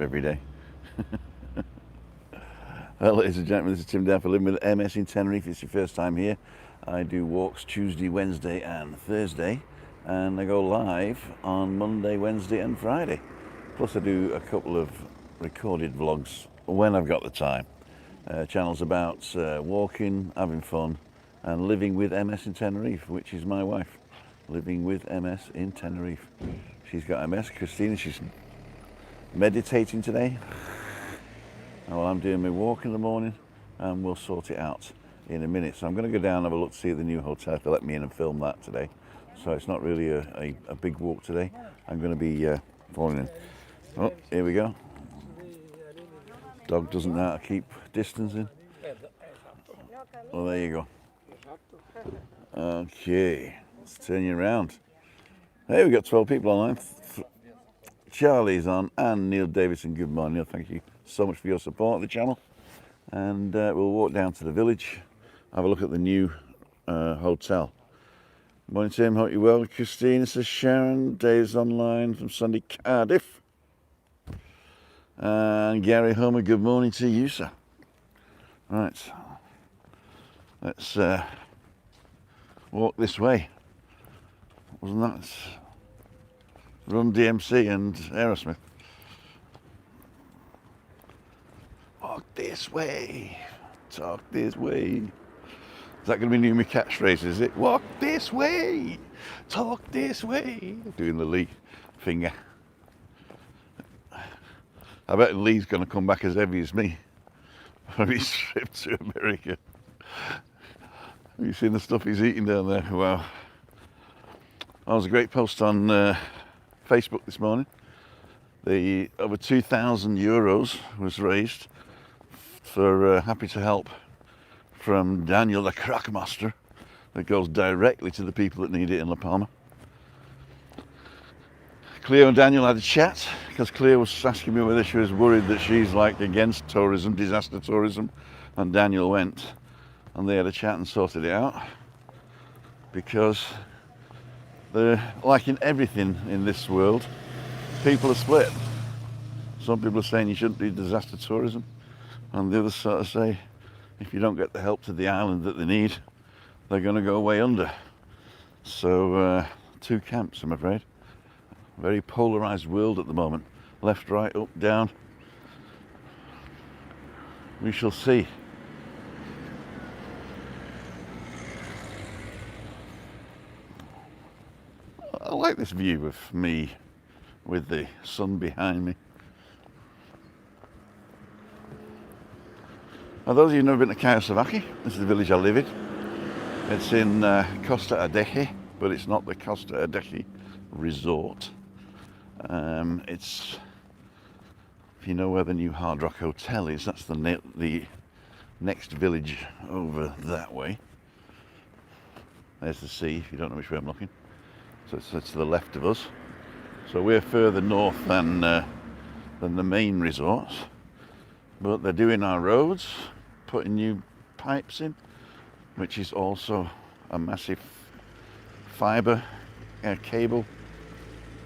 every day. Well, ladies and gentlemen, this is Tim down for Living with MS in Tenerife. It's your first time here. I do walks Tuesday, Wednesday and Thursday, and I go live on Monday, Wednesday and Friday. Plus I do a couple of recorded vlogs when I've got the time. Channels about walking, having fun and living with MS in Tenerife, which is my wife. Living with MS in Tenerife. She's got MS, Christina, she's meditating today. Well, I'm doing my walk in the morning and we'll sort it out in a minute. So I'm going to go down and have a look to see the new hotel. They let me in and film that today. So it's not really a big walk today. I'm going to be falling in. Oh, here we go. Dog doesn't know how to keep distancing. Well, there you go. Okay, let's turn you around. Hey, we've got 12 people online. Charlie's on and Neil Davidson. Good morning, Neil. Thank you so much for your support of the channel. And we'll walk down to the village, have a look at the new hotel. Morning, Tim. Hope you're well. Christina says Sharon. Dave's online from Sunday, Cardiff. And Gary Homer, good morning to you, sir. Right, let's walk this way. Wasn't that Run DMC and Aerosmith? Walk this way, talk this way. Is that going to be new my catchphrase, is it? Walk this way, talk this way. Doing the Lee finger. I bet Lee's going to come back as heavy as me from his trip to America. Have you seen the stuff he's eating down there? Wow. That was a great post on Facebook this morning. The over 2,000 euros was raised for Happy to Help from Daniel the Craicmaster that goes directly to the people that need it in La Palma. Cleo and Daniel had a chat because Cleo was asking me whether she was worried that she's like against tourism, disaster tourism, and Daniel went and they had a chat and sorted it out because they're like in everything in this world, people are split. Some people are saying you shouldn't do disaster tourism, and the others sort of say if you don't get the help to the island that they need, they're going to go way under. So two camps, I'm afraid. Very polarized world at the moment. Left, right, up, down. We shall see. I like this view of me with the sun behind me. Now, those of you who've never been to Callao, Salvaje, this is the village I live in. It's in Costa Adeje, but it's not the Costa Adeje resort. It's, if you know where the new Hard Rock Hotel is, that's the next village over that way. There's the sea, if you don't know which way I'm looking. So it's to the left of us. So we're further north than the main resorts. But they're doing our roads, putting new pipes in, which is also a massive fibre cable.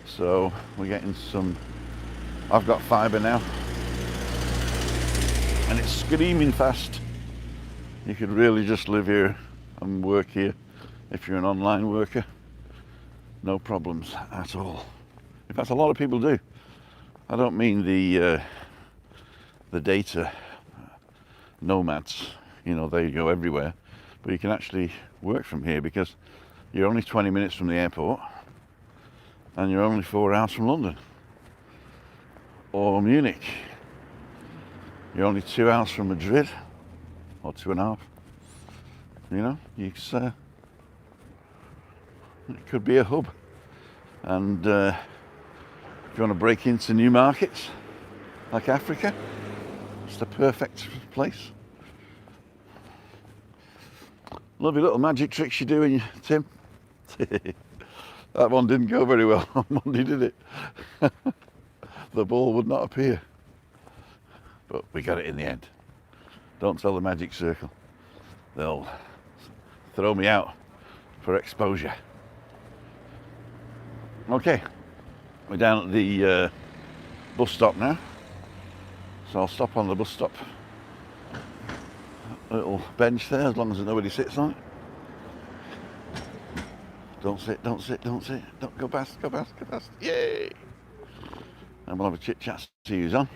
So we're getting some, I've got fibre now, and it's screaming fast. You could really just live here and work here if you're an online worker. No problems at all. In fact, a lot of people do. I don't mean the data nomads, you know, they go everywhere, but you can actually work from here because you're only 20 minutes from the airport and you're only 4 hours from London or Munich. You're only 2 hours from Madrid, or 2.5. You know, it could be a hub. And if you want to break into new markets like Africa, it's the perfect place. Lovely little magic tricks you're doing, Tim. That one didn't go very well on Monday, did it? The ball would not appear. But we got it in the end. Don't tell the magic circle. They'll throw me out for exposure. Okay, we're down at the bus stop now. So I'll stop on the bus stop. A little bench there, as long as nobody sits on it. Don't sit, don't sit, don't sit. Don't go past, go past, go past. Yay! And we'll have a chit chat to use on.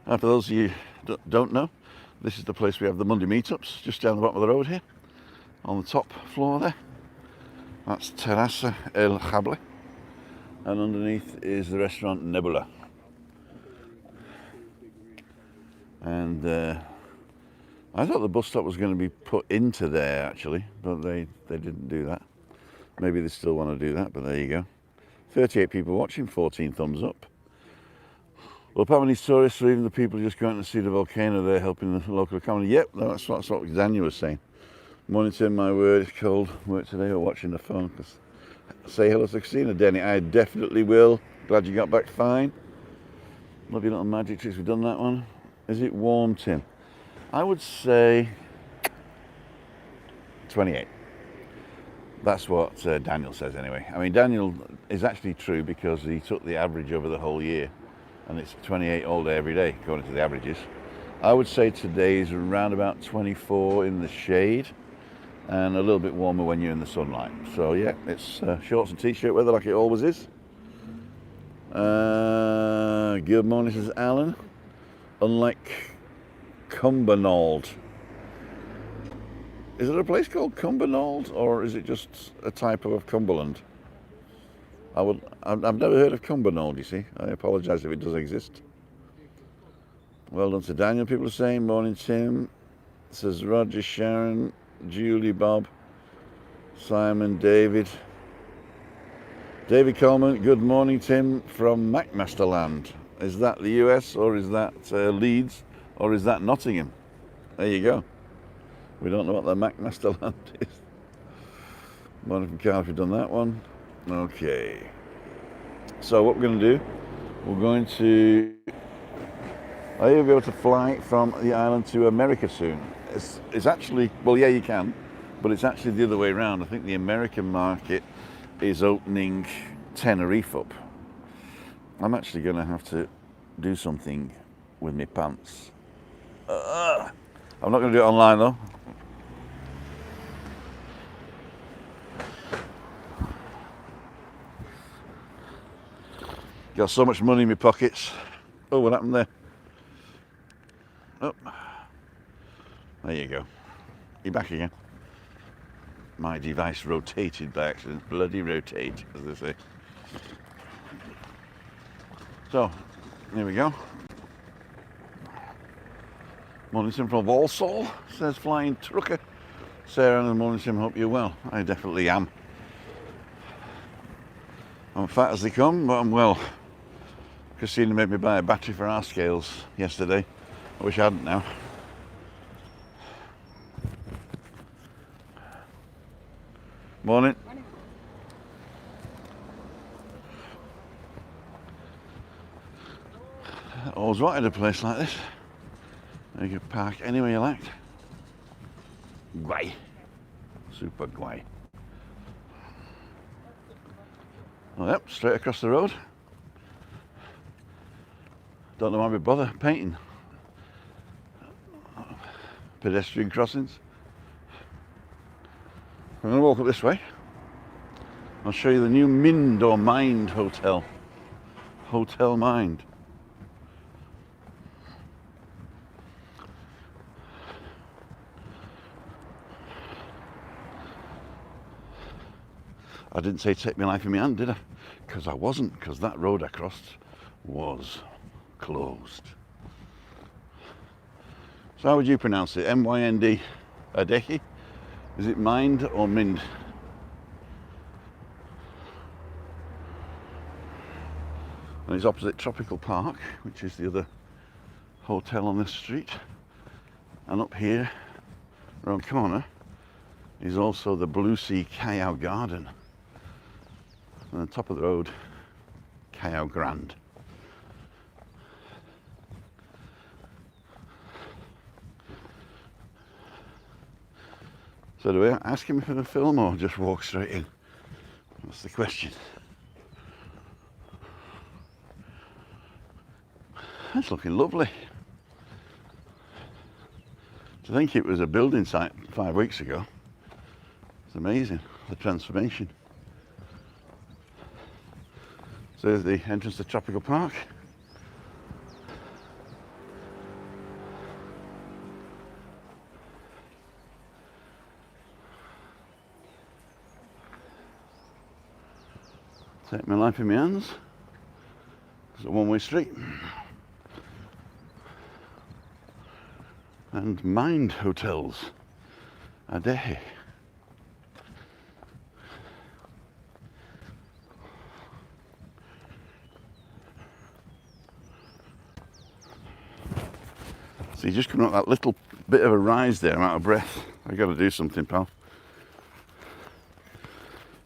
And for those of you that don't know, this is the place we have the Monday meetups, just down the bottom of the road here, on the top floor there. That's Terraza El Jable. And underneath is the restaurant Nebula. And I thought the bus stop was going to be put into there actually, but they didn't do that. Maybe they still want to do that, but there you go. 38 people watching, 14 thumbs up. Well, how many tourists or even the people just going to see the volcano there helping the local economy? Yep, that's what Daniel was saying. Morning, Tim, my word, it's cold. Work today or watching the phone. Cause say hello to Christina, Denny. I definitely will. Glad you got back fine. Love your little magic tricks. We've done that one. Is it warm, Tim? I would say 28. That's what Daniel says anyway. I mean, Daniel is actually true because he took the average over the whole year and it's 28 all day, every day, according to the averages. I would say today is around about 24 in the shade and a little bit warmer when you're in the sunlight. So yeah, it's shorts and t-shirt weather like it always is. Good morning, says Alan. Unlike Cumbernauld. Is it a place called Cumbernauld or is it just a type of Cumberland? I've never heard of Cumbernauld, you see. I apologise if it does exist. Well done to Daniel, people are saying. Morning, Tim. Says Roger, Sharon, Julie, Bob, Simon, David. David Coleman, good morning, Tim, from Craicmaster land. Is that the US or is that Leeds or is that Nottingham? There you go. We don't know what the Craicmaster land is. Morning from Cardiff, we've done that one. Okay. So what we're going to do, we're going to... Are you able to fly from the island to America soon? It's actually, well, yeah, you can, but it's actually the other way around. I think the American market is opening Tenerife up. I'm actually going to have to do something with my pants. I'm not going to do it online though. Got so much money in my pockets. Oh, what happened there? Oh, there you go. You're back again. My device rotated by accident. Bloody rotate, as they say. So, here we go. Morning Sim from Walsall, says Flying Trucker. Sarah and Morning Sim, hope you're well. I definitely am. I'm fat as they come, but I'm well. Christina made me buy a battery for our scales yesterday. I wish I hadn't now. Morning. Morning. I always wanted a place like this. You could park anywhere you liked. Guay. Super guay. Well, yep, straight across the road. Don't know why we bother painting pedestrian crossings. I'm going to walk up this way. I'll show you the new Mind or Mind Hotel. Hotel Mind. I didn't say take my life in my hand, did I? Because I wasn't, because that road I crossed was closed. So how would you pronounce it? M-Y-N-D, Adehi? Is it Mind or Mind? And it's opposite Tropical Park, which is the other hotel on this street. And up here, around the corner, is also the Blue Sea Chao Garden. And on the top of the road, Chao Grand. So do we ask him for the film or just walk straight in? That's the question. It's looking lovely. I think it was a building site 5 weeks ago. It's amazing, the transformation. So there's the entrance to Tropical Park. Take my life in my hands. It's a one-way street. And Mind Hotels. Adeje. So you're just coming up that little bit of a rise there. I'm out of breath. I've got to do something, pal.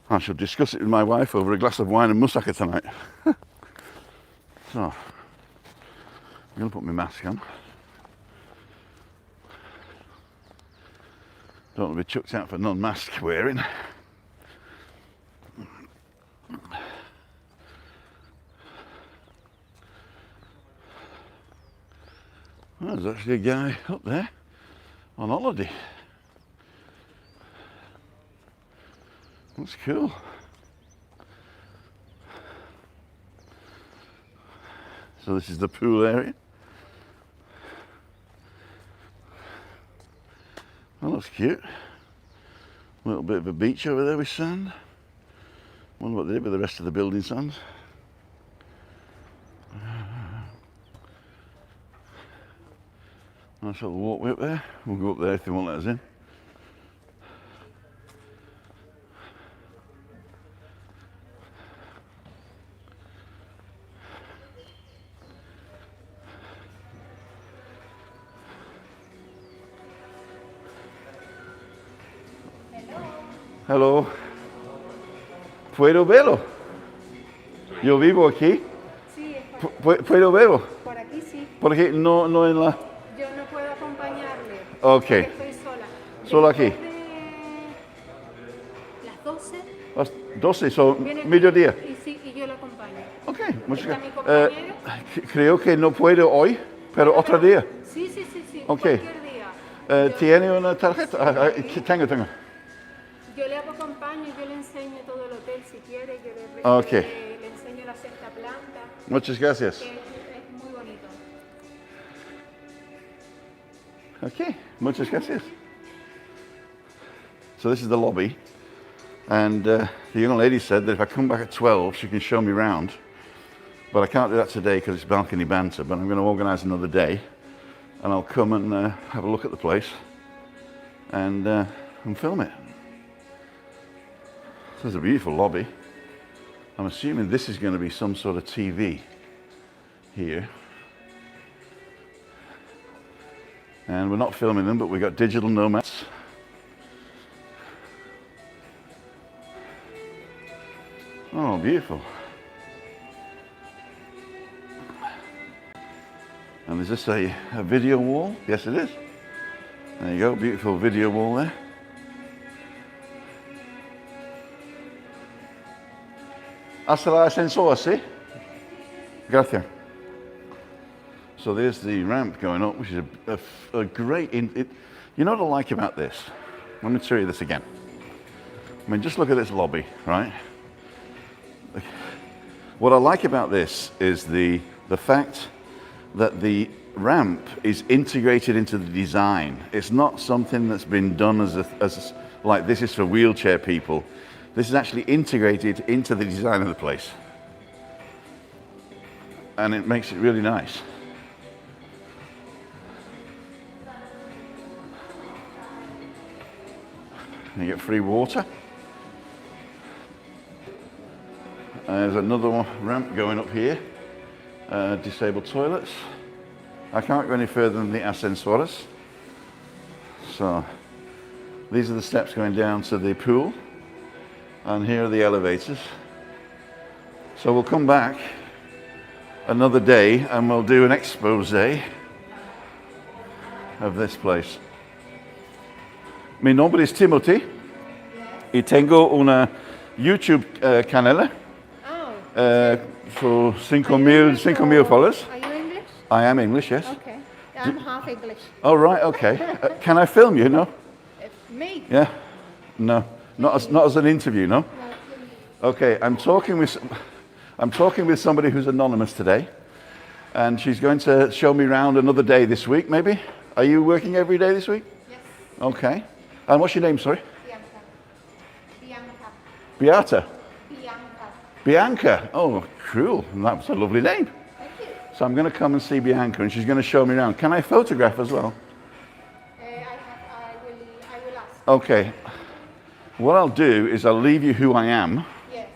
I shall discuss it with my wife over a glass of wine and moussaka tonight. So, I'm going to put my mask on. Don't want to be chucked out for non-mask wearing. Oh, there's actually a guy up there on holiday. That's cool. So this is the pool area. Well, that's cute. A little bit of a beach over there with sand. Wonder what they did with the rest of the building sand. Nice little walkway up there. We'll go up there if they won't let us in. Hello. ¿Puedo verlo? Yo vivo aquí. Sí, ¿Puedo verlo? por aquí sí. Porque no en la... Yo no puedo acompañarle. Ok. Porque estoy sola. Solo aquí. Después de las 12. Las 12, son viene mediodía. Y sí, y yo lo acompaño. Ok, muchas ¿Está mi gracias. compañero? Creo que no puedo hoy, pero otro día. Sí, Ok. cualquier día. ¿Tiene una tarjeta? Tengo. Yo le acompaño y yo le enseño todo el hotel si quiere. Yo Ok. le enseño la sexta planta. Muchas gracias. Que es muy bonito. Okay, muchas gracias. So this is the lobby, and the young lady said that if I come back at 12, she can show me around. But I can't do that today because it's balcony banter, but I'm going to organise another day, and I'll come and have a look at the place and film it. So there's a beautiful lobby. I'm assuming this is going to be some sort of TV here. And we're not filming them, but we've got digital nomads. Oh, beautiful. And is this a video wall? Yes, it is. There you go, beautiful video wall there. Hasta la ascensor, ¿sí? Gracias. So there's the ramp going up, which is a great... you know what I like about this? Let me show you this again. I mean, just look at this lobby, right? What I like about this is the fact that the ramp is integrated into the design. It's not something that's been done as like this is for wheelchair people. This is actually integrated into the design of the place. And it makes it really nice. You get free water. There's another ramp going up here. Disabled toilets. I can't go any further than the ascensores. So these are the steps going down to the pool. And here are the elevators. So we'll come back another day and we'll do an expose of this place. Mi nombre es Timothy y tengo una YouTube canal for 5,000 followers. Are you English? I am English, yes. Okay. I'm half English. Oh, right, okay. Can I film you, no? Me? Yeah? No. Not as an interview, no? Okay, I'm talking with somebody who's anonymous today, and she's going to show me around another day this week, maybe? Are you working every day this week? Yes. Okay. And what's your name, sorry? Bianca. Beata? Bianca. Bianca. Oh, cool. That's a lovely name. Thank you. So I'm going to come and see Bianca, and she's going to show me around. Can I photograph as well? I will ask. Okay. What I'll do is I'll leave you who I am, Yes.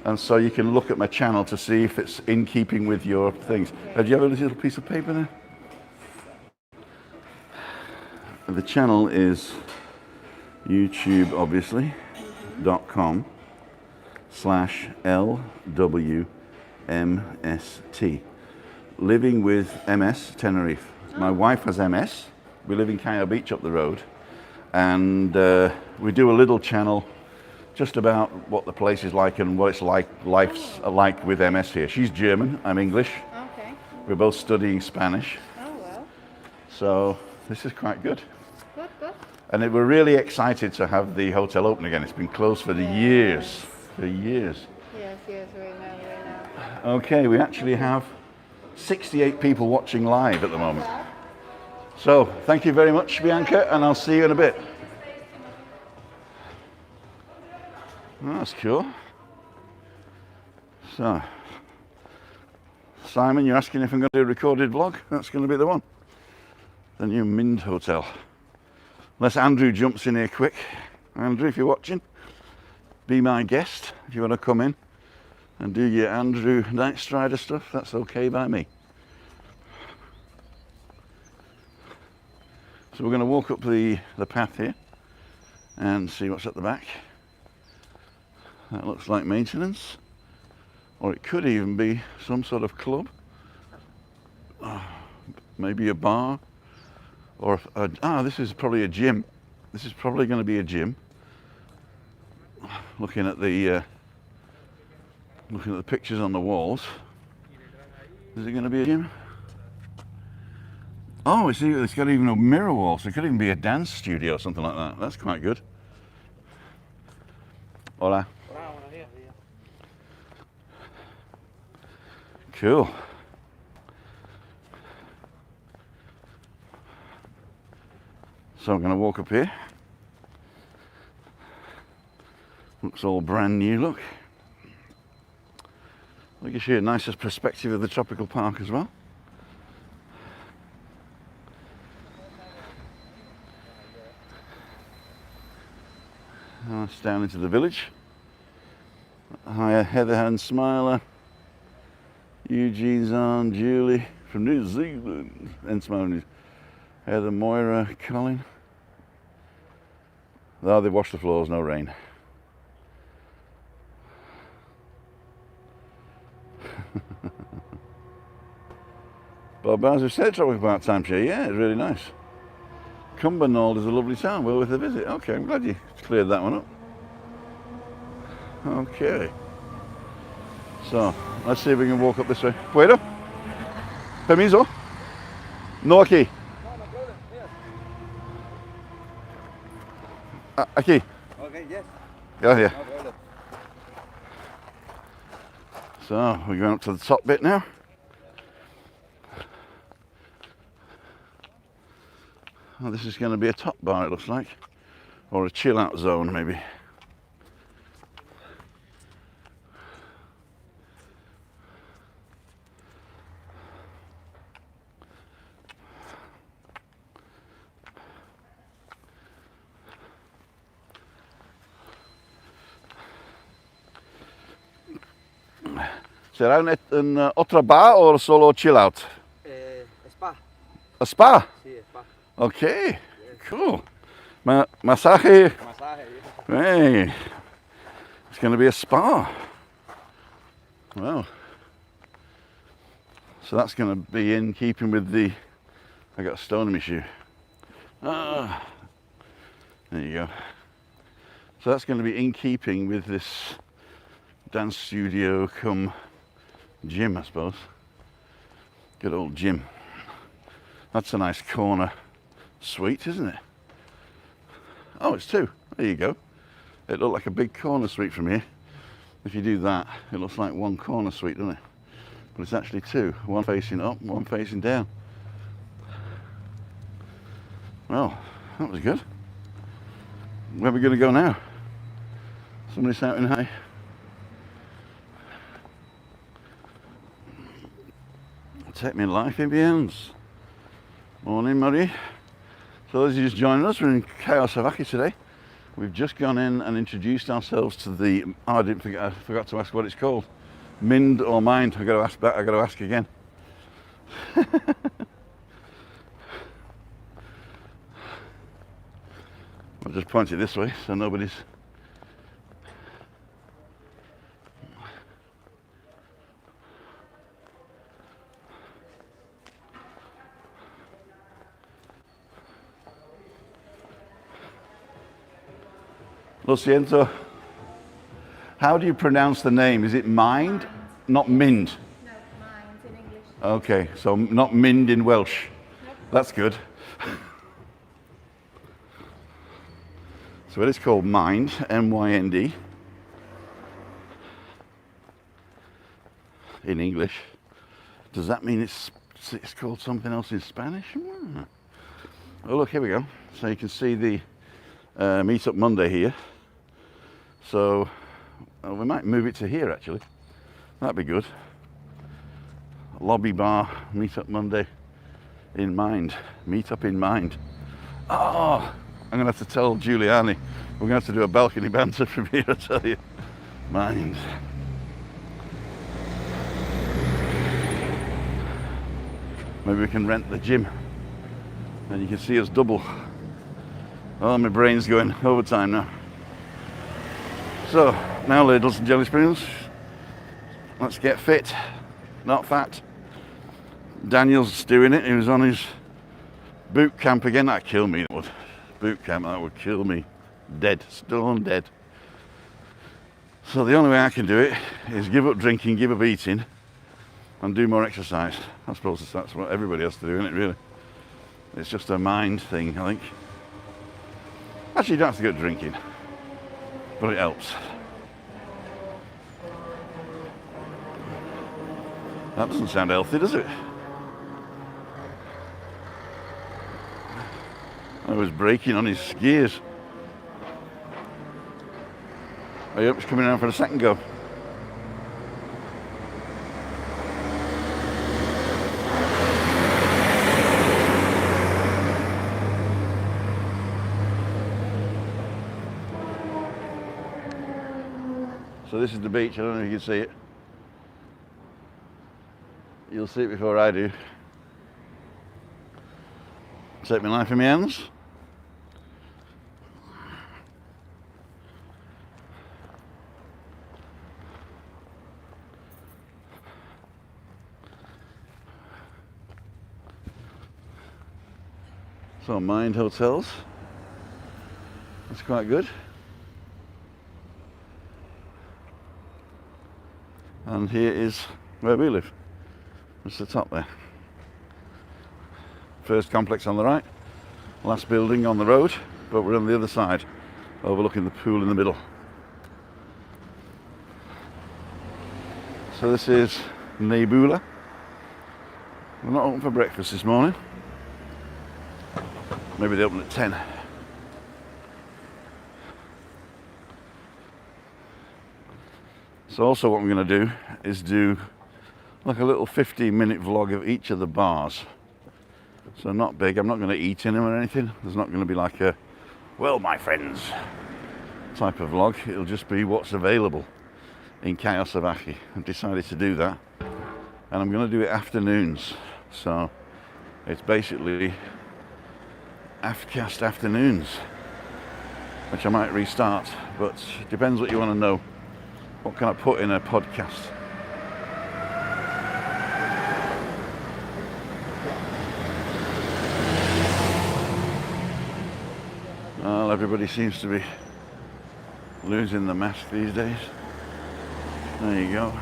and so you can look at my channel to see if it's in keeping with your things. Do you have a little piece of paper there? The channel is YouTube, obviously, .com/LWMST. Living with MS Tenerife. My wife has MS. We live in Callao Beach up the road. And we do a little channel just about what the place is like and what it's like, life's like with MS here. She's German, I'm English. Okay. We're both studying Spanish. Oh, well. So this is quite good. Good, good. And we're really excited to have the hotel open again. It's been closed for years. For years. Yes, we know, we know. Okay, we actually have 68 people watching live at the moment. So, thank you very much, Bianca, and I'll see you in a bit. Oh, that's cool. So, Simon, you're asking if I'm going to do a recorded vlog? That's going to be the one. The new Mind Hotel. Unless Andrew jumps in here quick. Andrew, if you're watching, be my guest. If you want to come in and do your Andrew Night Strider stuff, that's okay by me. So we're going to walk up the path here and see what's at the back. That looks like maintenance, or it could even be some sort of club, maybe a bar, or this is probably a gym. This is probably going to be a gym. Looking at the pictures on the walls, is it going to be a gym? Oh, it's got even a mirror wall, so it could even be a dance studio or something like that. That's quite good. Hola. Cool. So I'm going to walk up here. Looks all brand new, look. That gives you a nicest perspective of the tropical park as well. That's down into the village. Hi, Heather and Smiler, Eugene's on, Julie from New Zealand, and Smiler, Heather, Moira, Colin. Oh, they washed the floors, no rain. Bob Bowser said tropical park timeshare. Yeah, it's really nice. Cumbernauld is a lovely town, well worth a visit. Okay, I'm glad you cleared that one up. Okay. So, let's see if we can walk up this way. ¿Puedo? Permiso? No aquí. Aquí. Okay, yes. Gracias. No problem. So, we're going up to the top bit now. Oh, this is going to be a top bar, it looks like. Or a chill out zone, maybe. ¿Será un otra bar o solo chill out? Spa. A spa? Sí, spa. Okay, cool. Masaje. Masaje. Hey, it's going to be a spa. Wow. So that's going to be in keeping with the. I got a stone in my shoe. Ah, there you go. So that's going to be in keeping with this dance studio come gym, I suppose. Good old gym. That's a nice corner suite, isn't it? Oh, it's two. There you go. It looked like a big corner suite from here. If you do that, it looks like one corner suite, doesn't it? But it's actually two. One facing up, one facing down. Well, that was good. Where are we going to go now? Somebody shouting hi. Take me life in my hands. Morning, Murray. So those of you just joining us, we're in Salvaje today. We've just gone in and introduced ourselves to the. Oh, I forgot to ask what it's called. Mind or mind? I got to ask that. I got to ask again. I'll just point it this way so nobody's. Lo siento. How do you pronounce the name? Is it Mind? Not Mind? No, Mind in English. Okay, so not Mind in Welsh. Nope. That's good. So it is called Mind, M-Y-N-D, in English. Does that mean it's called something else in Spanish? Oh, look, here we go. So you can see the Meetup Monday here. So we might move it to here, actually. That'd be good. Lobby bar, Meetup Monday in Mind. Meetup in Mind. Oh, I'm going to have to tell Giuliani. We're going to have to do a balcony banter from here, I tell you. Mind. Maybe we can rent the gym. And you can see us double. Oh, my brain's going overtime now. So, now ladles and jelly spoons. Let's get fit, not fat. Daniel's doing it. He was on his boot camp again. That'd kill me. That would. Boot camp, that would kill me. Dead, stone dead. So the only way I can do it is give up drinking, give up eating, and do more exercise. I suppose that's what everybody has to do, isn't it, really? It's just a mind thing, I think. Actually, you don't have to go drinking, but it helps. That doesn't sound healthy, does it? I was braking on his gears. I hope he's coming around for a second go. So this is the beach. I don't know if you can see it. You'll see it before I do. Take my life in my hands. So Mind Hotels. That's quite good. And here is where we live. It's the top there. First complex on the right, last building on the road, but we're on the other side, overlooking the pool in the middle. So this is Nebula. We're not open for breakfast this morning. Maybe they open at 10. So also what I'm going to do is do like a little 15-minute vlog of each of the bars. So not big, I'm not going to eat in them or anything. There's not going to be like a, well, my friends, type of vlog. It'll just be what's available in Callao Salvaje. I've decided to do that. And I'm going to do it afternoons. So it's basically Aftercast afternoons, which I might restart, but it depends what you want to know. What can I put in a podcast? Well, everybody seems to be losing the mask these days. There you go.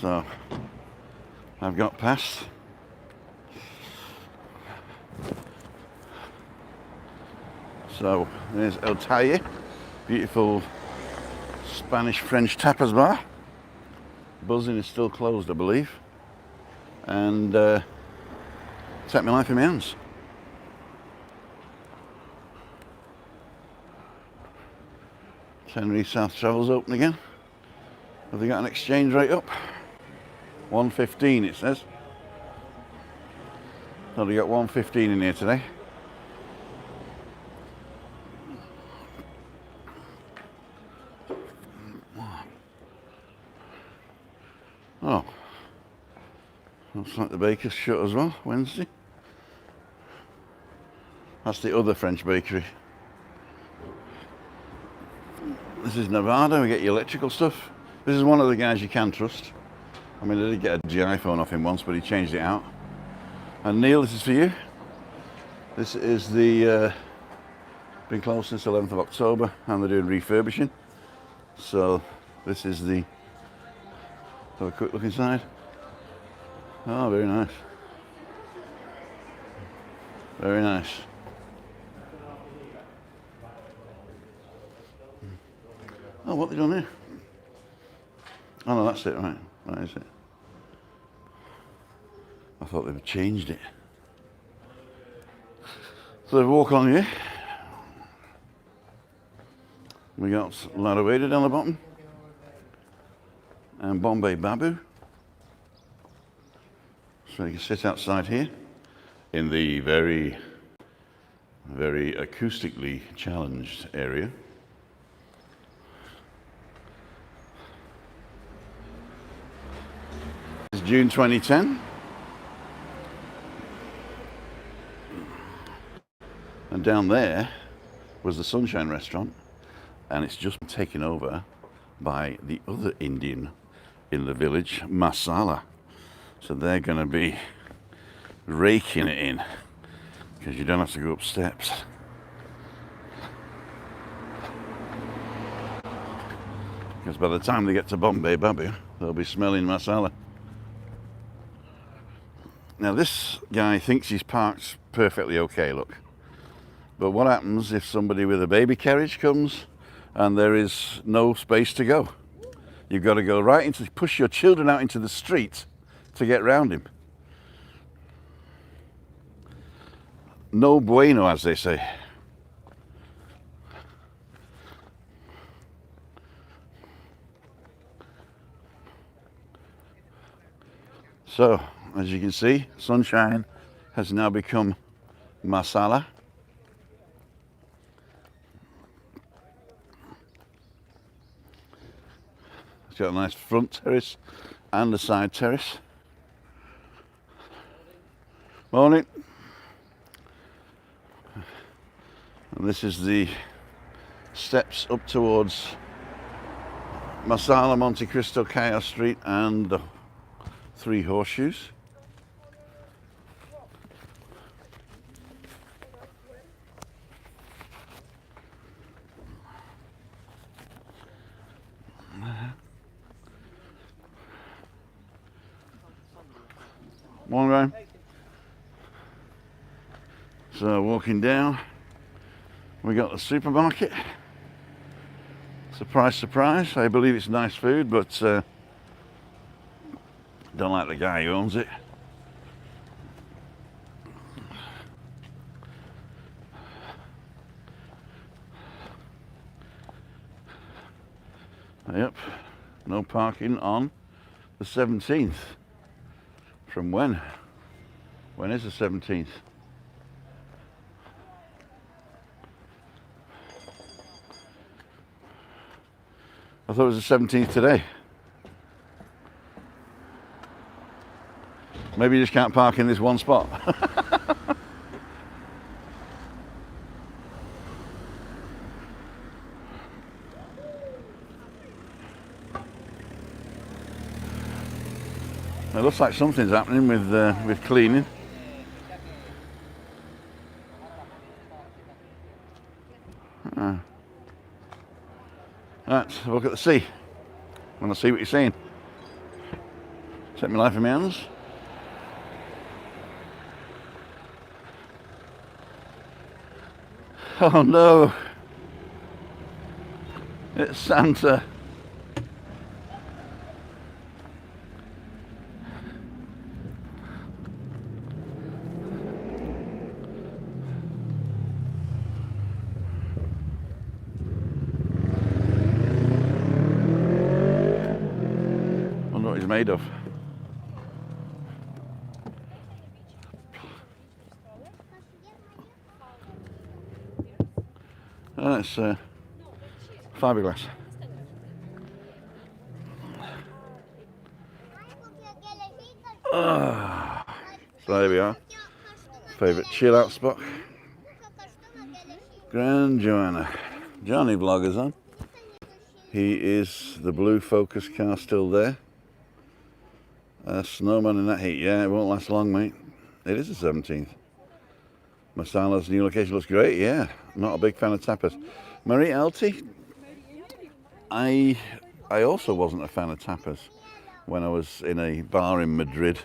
So, I've got past. So there's El Talle, beautiful Spanish-French tapas bar. Buzzing is still closed, I believe. And take my life in my hands. Tenerife South Travel's open again. Have they got an exchange rate up? 115 it says. So they got 115 in here today. Oh, looks like the baker's shut as well, Wednesday. That's the other French bakery. This is Nevada, we get your electrical stuff. This is one of the guys you can trust. I mean, I did get a GI phone off him once, but he changed it out. And Neil, this is for you. This is the, been closed since 11th of October, and they're doing refurbishing. So this is the, have a quick look inside. Oh, very nice. Very nice. Oh, what have they done here? Oh no, that's it, right. That is it. I thought they'd changed it. So they've walked along here. We got Laraweda down the bottom. And Bombay Babu. So you can sit outside here in the very, very acoustically challenged area. It's June 2010. And down there was the Sunshine Restaurant, and it's just taken over by the other Indian in the village, Masala. So they're going to be raking it in, because you don't have to go up steps. Because by the time they get to Bombay Babu, they'll be smelling masala. Now this guy thinks he's parked perfectly okay, look. But what happens if somebody with a baby carriage comes and there is no space to go? You've got to go right into, push your children out into the street to get round him. No bueno, as they say. So, as you can see, Sunshine has now become Masala. It's got a nice front terrace and a side terrace. Morning. And this is the steps up towards Masala, Monte Cristo, Callao Street and the Three Horseshoes. Morning, Ryan. So walking down, we got the supermarket. Surprise, surprise. I believe it's nice food, but don't like the guy who owns it. Yep, no parking on the 17th. From when? When is the 17th? I thought it was the 17th today. Maybe you just can't park in this one spot. It looks like something's happening with cleaning. Right, look at the sea. I want to see what you're seeing. Take my life in my hands. Oh no, it's Santa. Wonder what he's made of. Oh, it's fiberglass. So there we are. Favourite chill out spot. Grand Joanna. Johnny Vlogger's on. He is the blue Focus car still there. Snowman in that heat. Yeah, it won't last long, mate. It is the 17th. Masala's new location looks great. Yeah, not a big fan of tapas. Marie Alti. I also wasn't a fan of tapas when I was in a bar in Madrid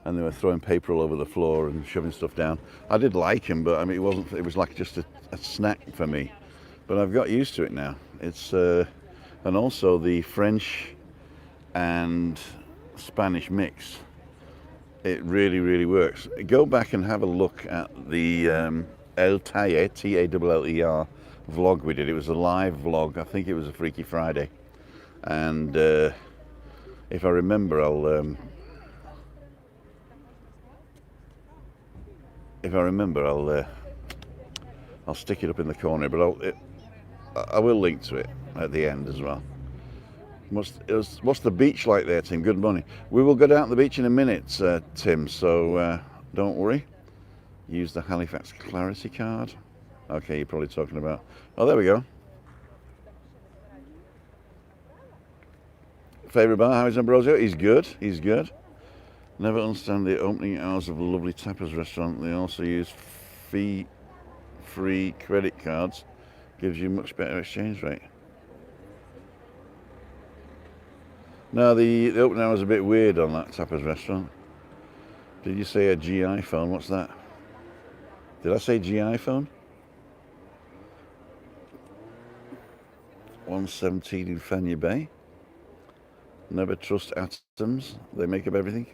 and they were throwing paper all over the floor and shoving stuff down. I did like him, but I mean, it was like just a snack for me. But I've got used to it now. It's and also the French and Spanish mix. It really, really works. Go back and have a look at the El Taller, T-A-L-L-E-R vlog we did. It was a live vlog. I think it was a Freaky Friday. And if I remember, I'll stick it up in the corner. But I will link to it at the end as well. What's the beach like there, Tim? Good morning. We will go down to the beach in a minute, Tim, so don't worry. Use the Halifax Clarity card. Okay, you're probably talking about... Oh, there we go. Favourite bar, how is Ambrosio? He's good, he's good. Never understand the opening hours of a lovely tapas restaurant. They also use fee-free credit cards. Gives you much better exchange rate. Now, the opening hour is a bit weird on that tapas restaurant. Did you say a GI phone? What's that? Did I say GI phone? 117 in Fania Bay. Never trust atoms. They make up everything.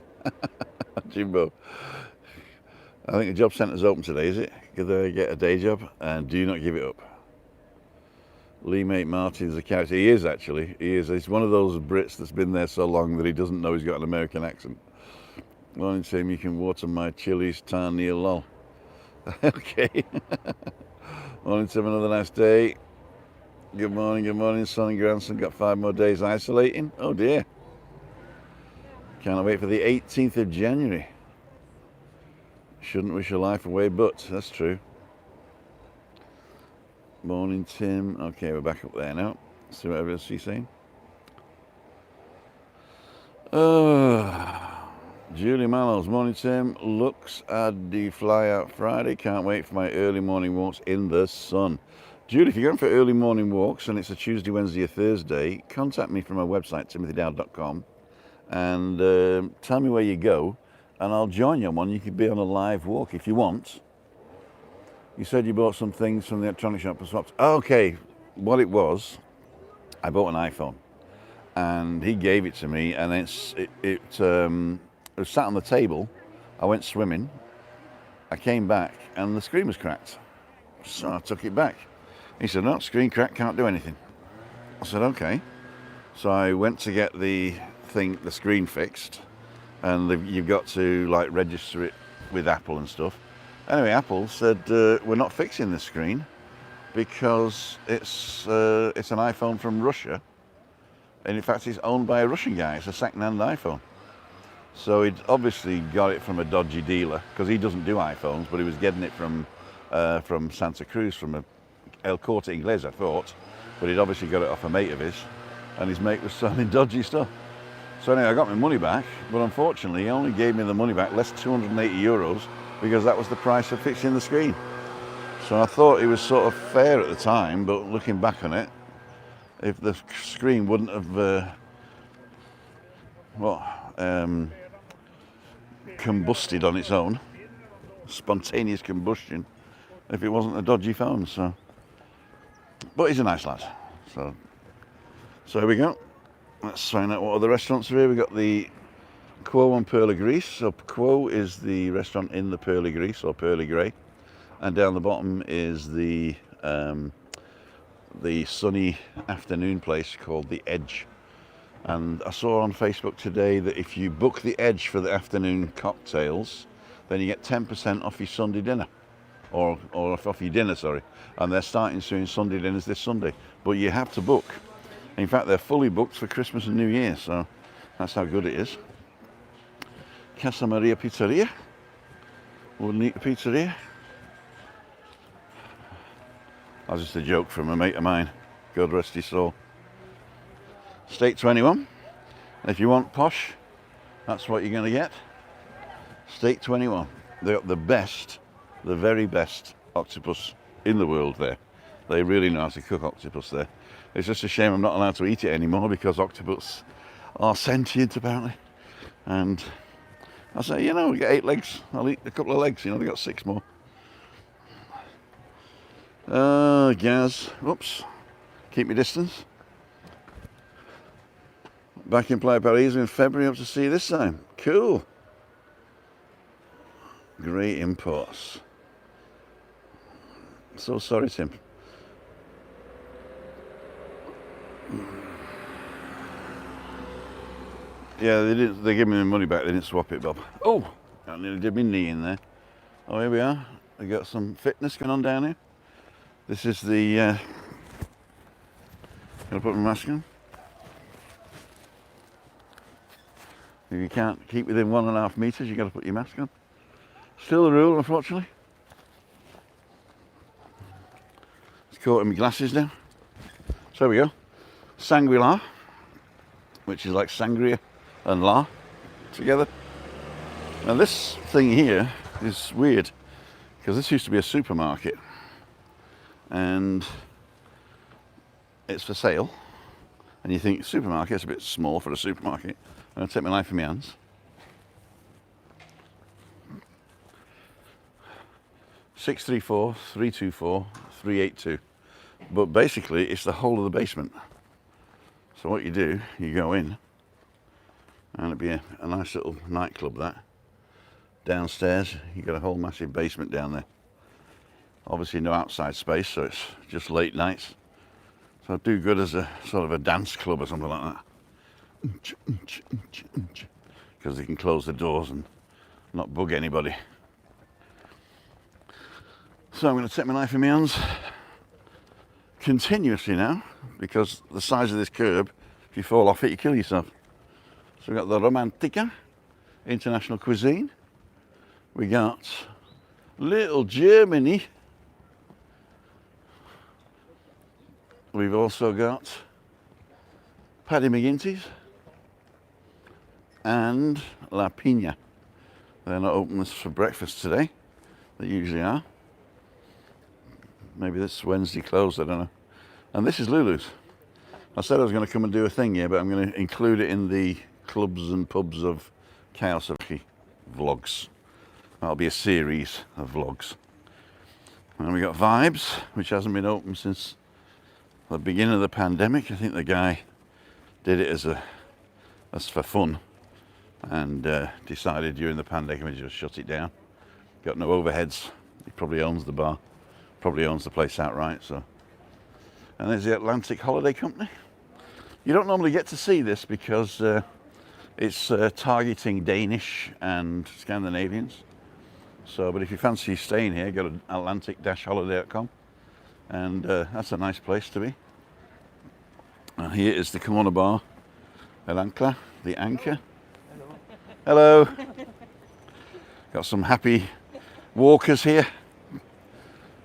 Jimbo. I think the job centre's open today, is it? Could they get a day job? And do not give it up. Lee Mate Martin's a character. He is actually. He is. He's one of those Brits that's been there so long that he doesn't know he's got an American accent. Morning, Tim. You can water my chilies, tar near lol. Okay. Morning, Tim. Another nice day. Good morning, son and grandson. Got 5 more days isolating. Oh dear. Can't wait for the 18th of January. Shouldn't wish your life away, but that's true. Morning, Tim. Okay, we're back up there now. See what everyone's saying. Julie Mallows. Morning, Tim. Looks at the fly out Friday. Can't wait for my early morning walks in the sun. Julie, if you're going for early morning walks and it's a Tuesday, Wednesday or Thursday, contact me from my website, timothydowd.com, and tell me where you go, and I'll join you on one. You could be on a live walk if you want. You said you bought some things from the electronic shop for swaps. Okay, what it was, I bought an iPhone, and he gave it to me, and it was sat on the table. I went swimming. I came back, and the screen was cracked. So I took it back. He said, no, screen crack, can't do anything. I said, okay. So I went to get the screen fixed, and you've got to like register it with Apple and stuff. Anyway, Apple said, we're not fixing this screen because it's an iPhone from Russia. And in fact, it's owned by a Russian guy. It's a second-hand iPhone. So he'd obviously got it from a dodgy dealer, because he doesn't do iPhones, but he was getting it from Santa Cruz, from a El Corte Inglés, I thought. But he'd obviously got it off a mate of his, and his mate was selling dodgy stuff. So anyway, I got my money back, but unfortunately, he only gave me the money back, less 280 euros, because that was the price of fixing the screen. So I thought it was sort of fair at the time, but looking back on it, if the screen wouldn't have combusted on its own, spontaneous combustion, if it wasn't a dodgy phone. So But he's a nice lad. So here we go. Let's find out what other restaurants are here. We've got the Quo and Pearly Grease. So Quo is the restaurant in the Pearly Grease or Pearly Grey, and down the bottom is the sunny afternoon place called the Edge. And I saw on Facebook today that if you book the Edge for the afternoon cocktails, then you get 10% off your Sunday dinner, or off your dinner, sorry. And they're starting soon Sunday dinners this Sunday, but you have to book. In fact, they're fully booked for Christmas and New Year, so that's how good it is. Casa Maria Pizzeria. Wouldn't eat the pizzeria. That was just a joke from a mate of mine. God rest his soul. State 21. If you want posh, that's what you're going to get. State 21. They got the best, the very best octopus in the world there. They really know how to cook octopus there. It's just a shame I'm not allowed to eat it anymore because octopus are sentient apparently. And I say, you know, we get 8 legs. I'll eat a couple of legs. You know, they got 6 more. Gaz. Oops. Keep my distance. Back in Playa Paraíso in February. Up to see you this time. Cool. Great imports. So sorry, Tim. Yeah, they didn't. They gave me the money back. They didn't swap it, Bob. Oh, I nearly did my knee in there. Oh, here we are. We got some fitness going on down here. This is the. Gotta put my mask on. If you can't keep within 1.5 meters, you got to put your mask on. Still the rule, unfortunately. It's caught in my glasses now. So here we go. Sanguilar, which is like sangria and la together. Now this thing here is weird because this used to be a supermarket and it's for sale. And you think supermarket's a bit small for a supermarket. I'm going to take my knife in my hands. (634-324-382). But basically it's the whole of the basement. So what you do, you go in and it'd be a nice little nightclub that. Downstairs you've got a whole massive basement down there. Obviously no outside space, so it's just late nights. So it'd do good as a sort of a dance club or something like that. Because they can close the doors and not bug anybody. So I'm going to take my knife in my hands continuously now, because the size of this curb, if you fall off it, you kill yourself. So we've got the Romantica, international cuisine. We got Little Germany. We've also got Paddy McGinty's and La Pina. They're not open for breakfast today. They usually are. Maybe this Wednesday closed, I don't know. And this is Lulu's. I said I was going to come and do a thing here, but I'm going to include it in the clubs and pubs of Salvaje vlogs. That'll be a series of vlogs. And we got Vibes, which hasn't been open since the beginning of the pandemic. I think the guy did it as for fun, and decided during the pandemic to just shut it down. Got no overheads. He probably owns the bar, probably owns the place outright. So, and there's the Atlantic Holiday Company. You don't normally get to see this because it's targeting Danish and Scandinavians. So, but if you fancy staying here, go to atlantic-holiday.com, and that's a nice place to be. And here is the corner bar, El Ancla, the Anchor. Hello. Got some happy walkers here.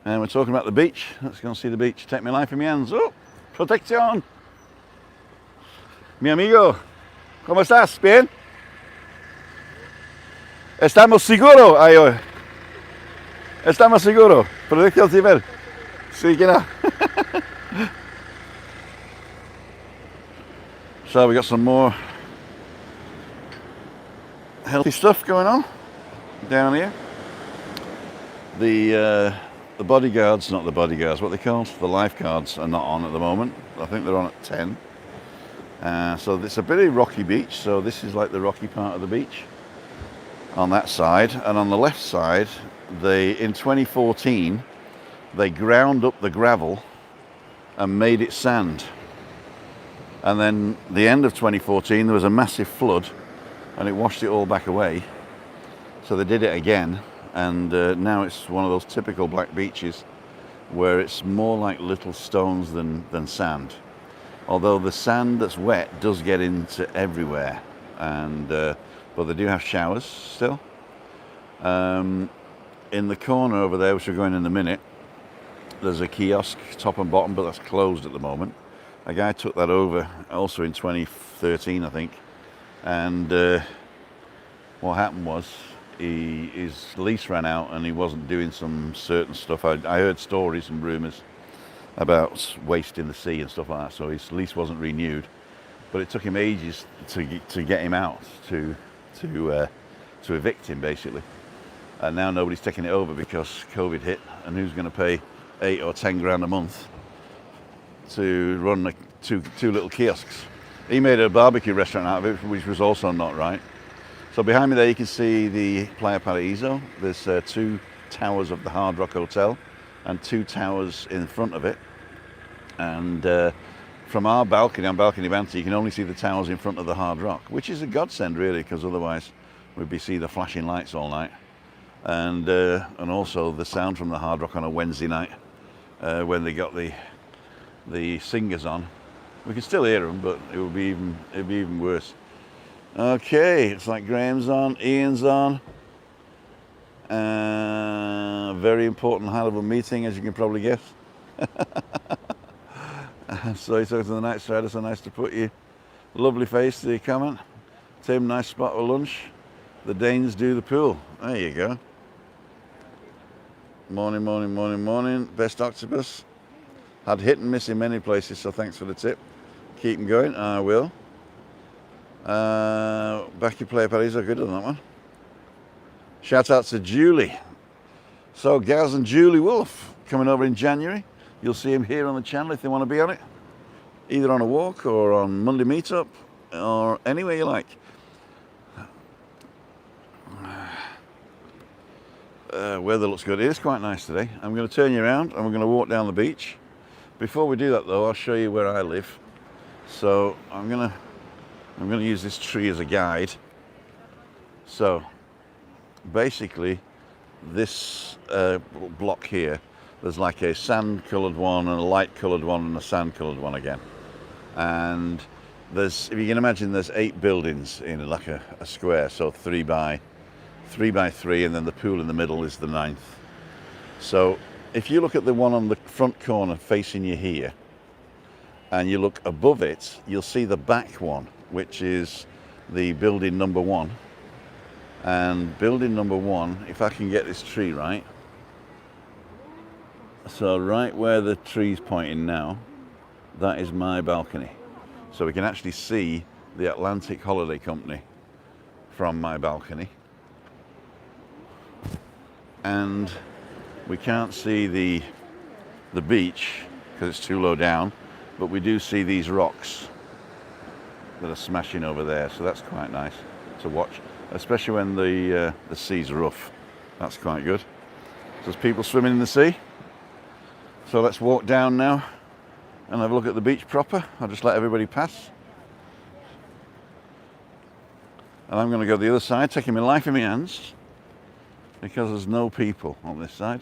And we're talking about the beach. Let's go and see the beach. Take my life in my hands. Oh, protección. Mi amigo, ¿cómo estás? ¿Bien? Estamos seguros. Estamos seguros. Protección civil. Sí, que no. So we got some more healthy stuff going on down here. The The bodyguards, not the bodyguards, what they called? The lifeguards are not on at the moment. I think they're on at 10. So it's a very rocky beach. So this is like the rocky part of the beach on that side. And on the left side, in 2014, they ground up the gravel and made it sand. And then the end of 2014, there was a massive flood and it washed it all back away. So they did it again. And now it's one of those typical black beaches where it's more like little stones than sand. Although the sand that's wet does get into everywhere. And but they do have showers still. In the corner over there, which we're going in a minute, there's a kiosk, top and bottom, but that's closed at the moment. A guy took that over also in 2013, I think. And what happened was his lease ran out and he wasn't doing some certain stuff. I heard stories and rumours about waste in the sea and stuff like that. So his lease wasn't renewed. But it took him ages to get him out, to evict him, basically. And now nobody's taking it over because COVID hit, and who's going to pay 8 or 10 grand a month to run two little kiosks? He made a barbecue restaurant out of it, which was also not right. So behind me there you can see the Playa Paraíso. There's 2 towers of the Hard Rock Hotel and 2 towers in front of it. And from our balcony, on Balcony Banter, you can only see the towers in front of the Hard Rock, which is a godsend really, because otherwise we'd be seeing the flashing lights all night. And also the sound from the Hard Rock on a Wednesday night when they got the singers on. We can still hear them, but it'd be even worse. Okay, it's like Graham's on, Ian's on. Very important high-level meeting, as you can probably guess. So he's talking to the Night Strider, so nice to put you. Lovely face to your comment. Tim, nice spot for lunch. The Danes do the pool. There you go. Morning, morning, morning, morning. Best octopus. Had hit and miss in many places, so thanks for the tip. Keep them going, I will. Back you Playa Paraíso, good on that one. Shout out to Julie. So Gaz and Julie Wolf coming over in January. You'll see him here on the channel if they want to be on it. Either on a walk or on Monday meetup or anywhere you like. Weather looks good. It is quite nice today. I'm going to turn you around and we're going to walk down the beach. Before we do that though, I'll show you where I live. So I'm going to use this tree as a guide. So basically this block here, there's like a sand coloured one and a light coloured one and a sand coloured one again. And there's, if you can imagine, there's 8 buildings in like a square, so 3 by 3, and then the pool in the middle is the 9th. So if you look at the one on the front corner facing you here, and you look above it, you'll see the back one, which is the building number 1. And building number 1, if I can get this tree right, so right where the tree's pointing now, that is my balcony. So we can actually see the Atlantic Holiday Company from my balcony. And we can't see the beach because it's too low down, but we do see these rocks that are smashing over there. So that's quite nice to watch, especially when the sea's rough. That's quite good. So there's people swimming in the sea. So let's walk down now and have a look at the beach proper. I'll just let everybody pass. And I'm going to go the other side, taking my life in my hands, because there's no people on this side.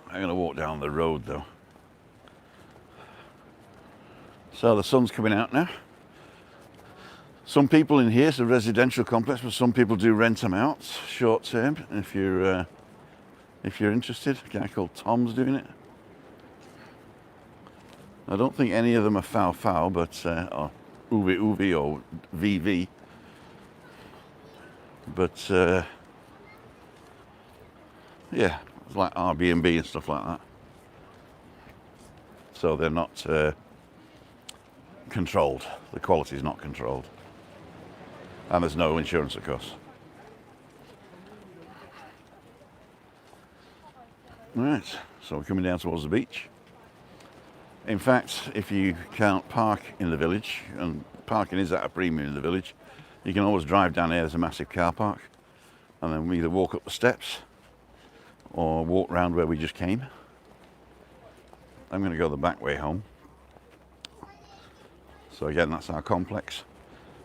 I'm going to walk down the road though. So the sun's coming out now. Some people in here, it's a residential complex, but some people do rent them out short term. If you're interested, a guy called Tom's doing it. I don't think any of them are foul, but or Uvi or VV. But yeah, it's like Airbnb and stuff like that. So they're not controlled. The quality is not controlled. And there's no insurance, of course. Right, so we're coming down towards the beach. In fact, if you can't park in the village, and parking is at a premium in the village, you can always drive down here. There's a massive car park, and then we either walk up the steps or walk round where we just came. I'm going to go the back way home. So again, that's our complex,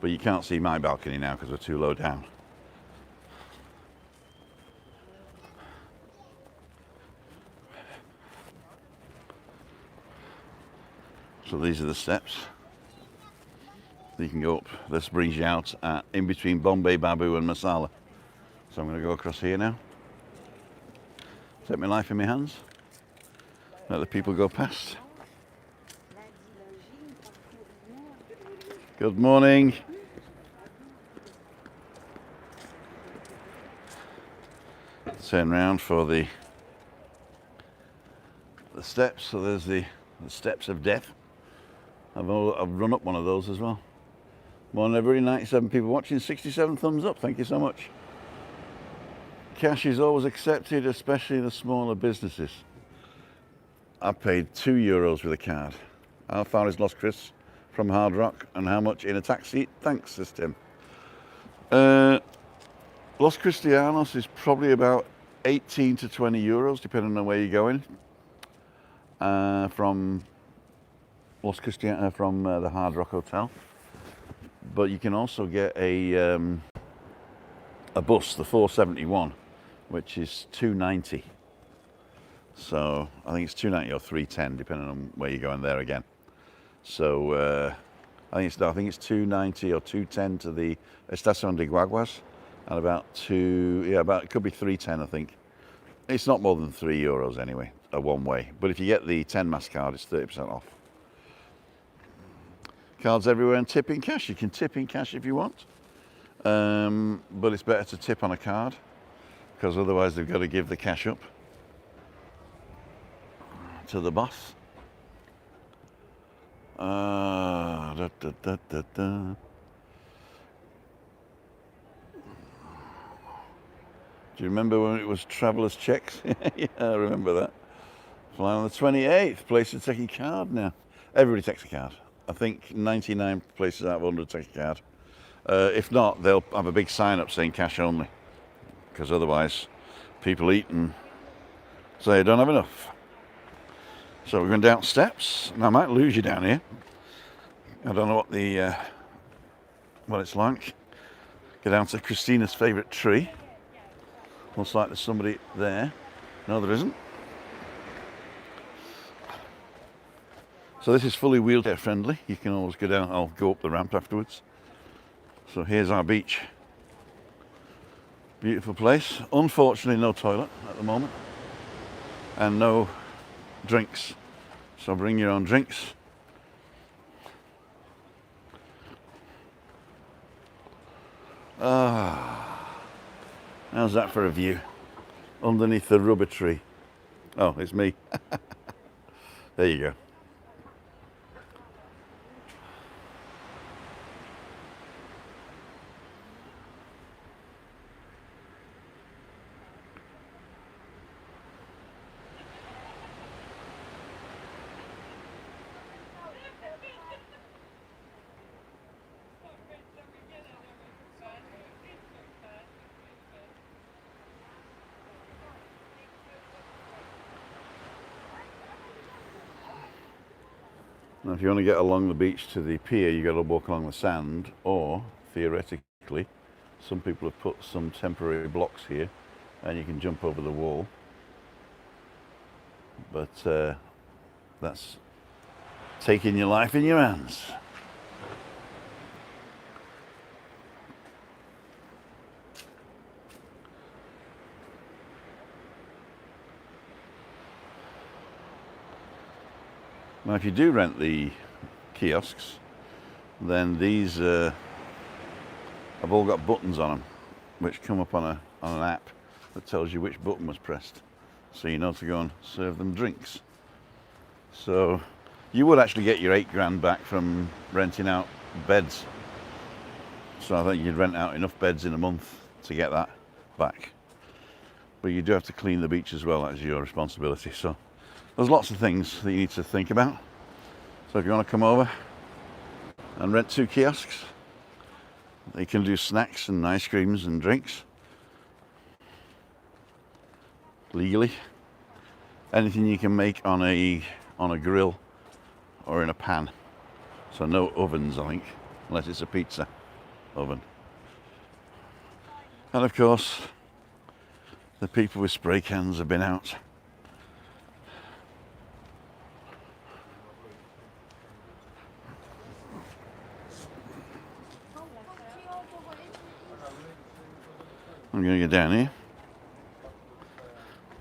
but you can't see my balcony now because we're too low down. So these are the steps. You can go up. This brings you out in between Bombay, Babu and Masala. So I'm going to go across here now. Take my life in my hands. Let the people go past. Good morning. Turn round for the steps. So there's the steps of death. I've run up one of those as well. Morning everybody, 97 people watching, 67 thumbs up, thank you so much. Cash is always accepted, especially the smaller businesses. I paid €2 with a card. How far is Los Cris from Hard Rock and how much in a taxi? Thanks, says Tim. Los Cristianos is probably about 18 to 20 euros, depending on where you're going. From Los Cristianos, from the Hard Rock Hotel. But you can also get a bus, the 471, which is 290. So I think it's 290 or 310, depending on where you're going there again. So I think it's 290 or 210 to the Estación de Guaguas, and about it could be 310, I think. It's not more than €3 anyway, a one way. But if you get the 10 mass card, it's 30% off. Cards everywhere and tip in cash. You can tip in cash if you want, but it's better to tip on a card because otherwise they've got to give the cash up to the boss. Do you remember when it was traveller's checks? Yeah, I remember that. Flying on the 28th, places taking card now. Everybody takes a card. I think 99 places out of 100 take a card. If not, they'll have a big sign up saying cash only, because otherwise people eat and say they don't have enough. So we're going down steps. Now I might lose you down here. I don't know what it's like. Get down to Christina's favourite tree. Looks like there's somebody there. No, there isn't. So this is fully wheelchair friendly. You can always go down. I'll go up the ramp afterwards. So here's our beach. Beautiful place. Unfortunately, no toilet at the moment. And no drinks. So bring your own drinks. How's that for a view? Underneath the rubber tree. Oh, it's me. There you go. Now, if you want to get along the beach to the pier, you've got to walk along the sand, or theoretically, some people have put some temporary blocks here and you can jump over the wall. But that's taking your life in your hands. Now, if you do rent the kiosks, then these have all got buttons on them, which come up on an app that tells you which button was pressed, so you know to go and serve them drinks. So you would actually get your £8 back from renting out beds. So I think you'd rent out enough beds in a month to get that back. but you do have to clean the beach as well. That's your responsibility. So there's lots of things that you need to think about. So if you want to come over and rent 2 kiosks, you can do snacks and ice creams and drinks legally. Anything you can make on a grill or in a pan. So no ovens, I think, unless it's a pizza oven. And of course, the people with spray cans have been out. I'm going to go down here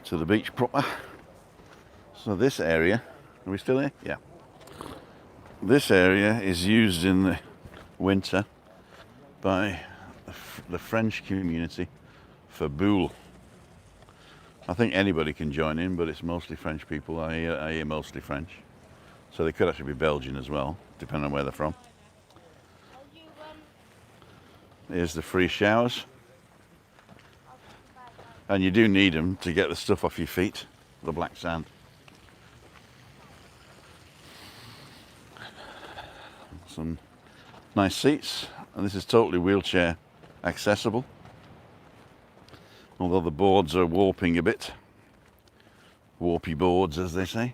to the beach proper. So this area, are we still here? Yeah. This area is used in the winter by the French community for boule. I think anybody can join in, but it's mostly French people. I hear mostly French. So they could actually be Belgian as well, depending on where they're from. Here's the free showers. And you do need them to get the stuff off your feet, the black sand. Some nice seats, and this is totally wheelchair accessible, although the boards are warping a bit. Warpy boards, as they say.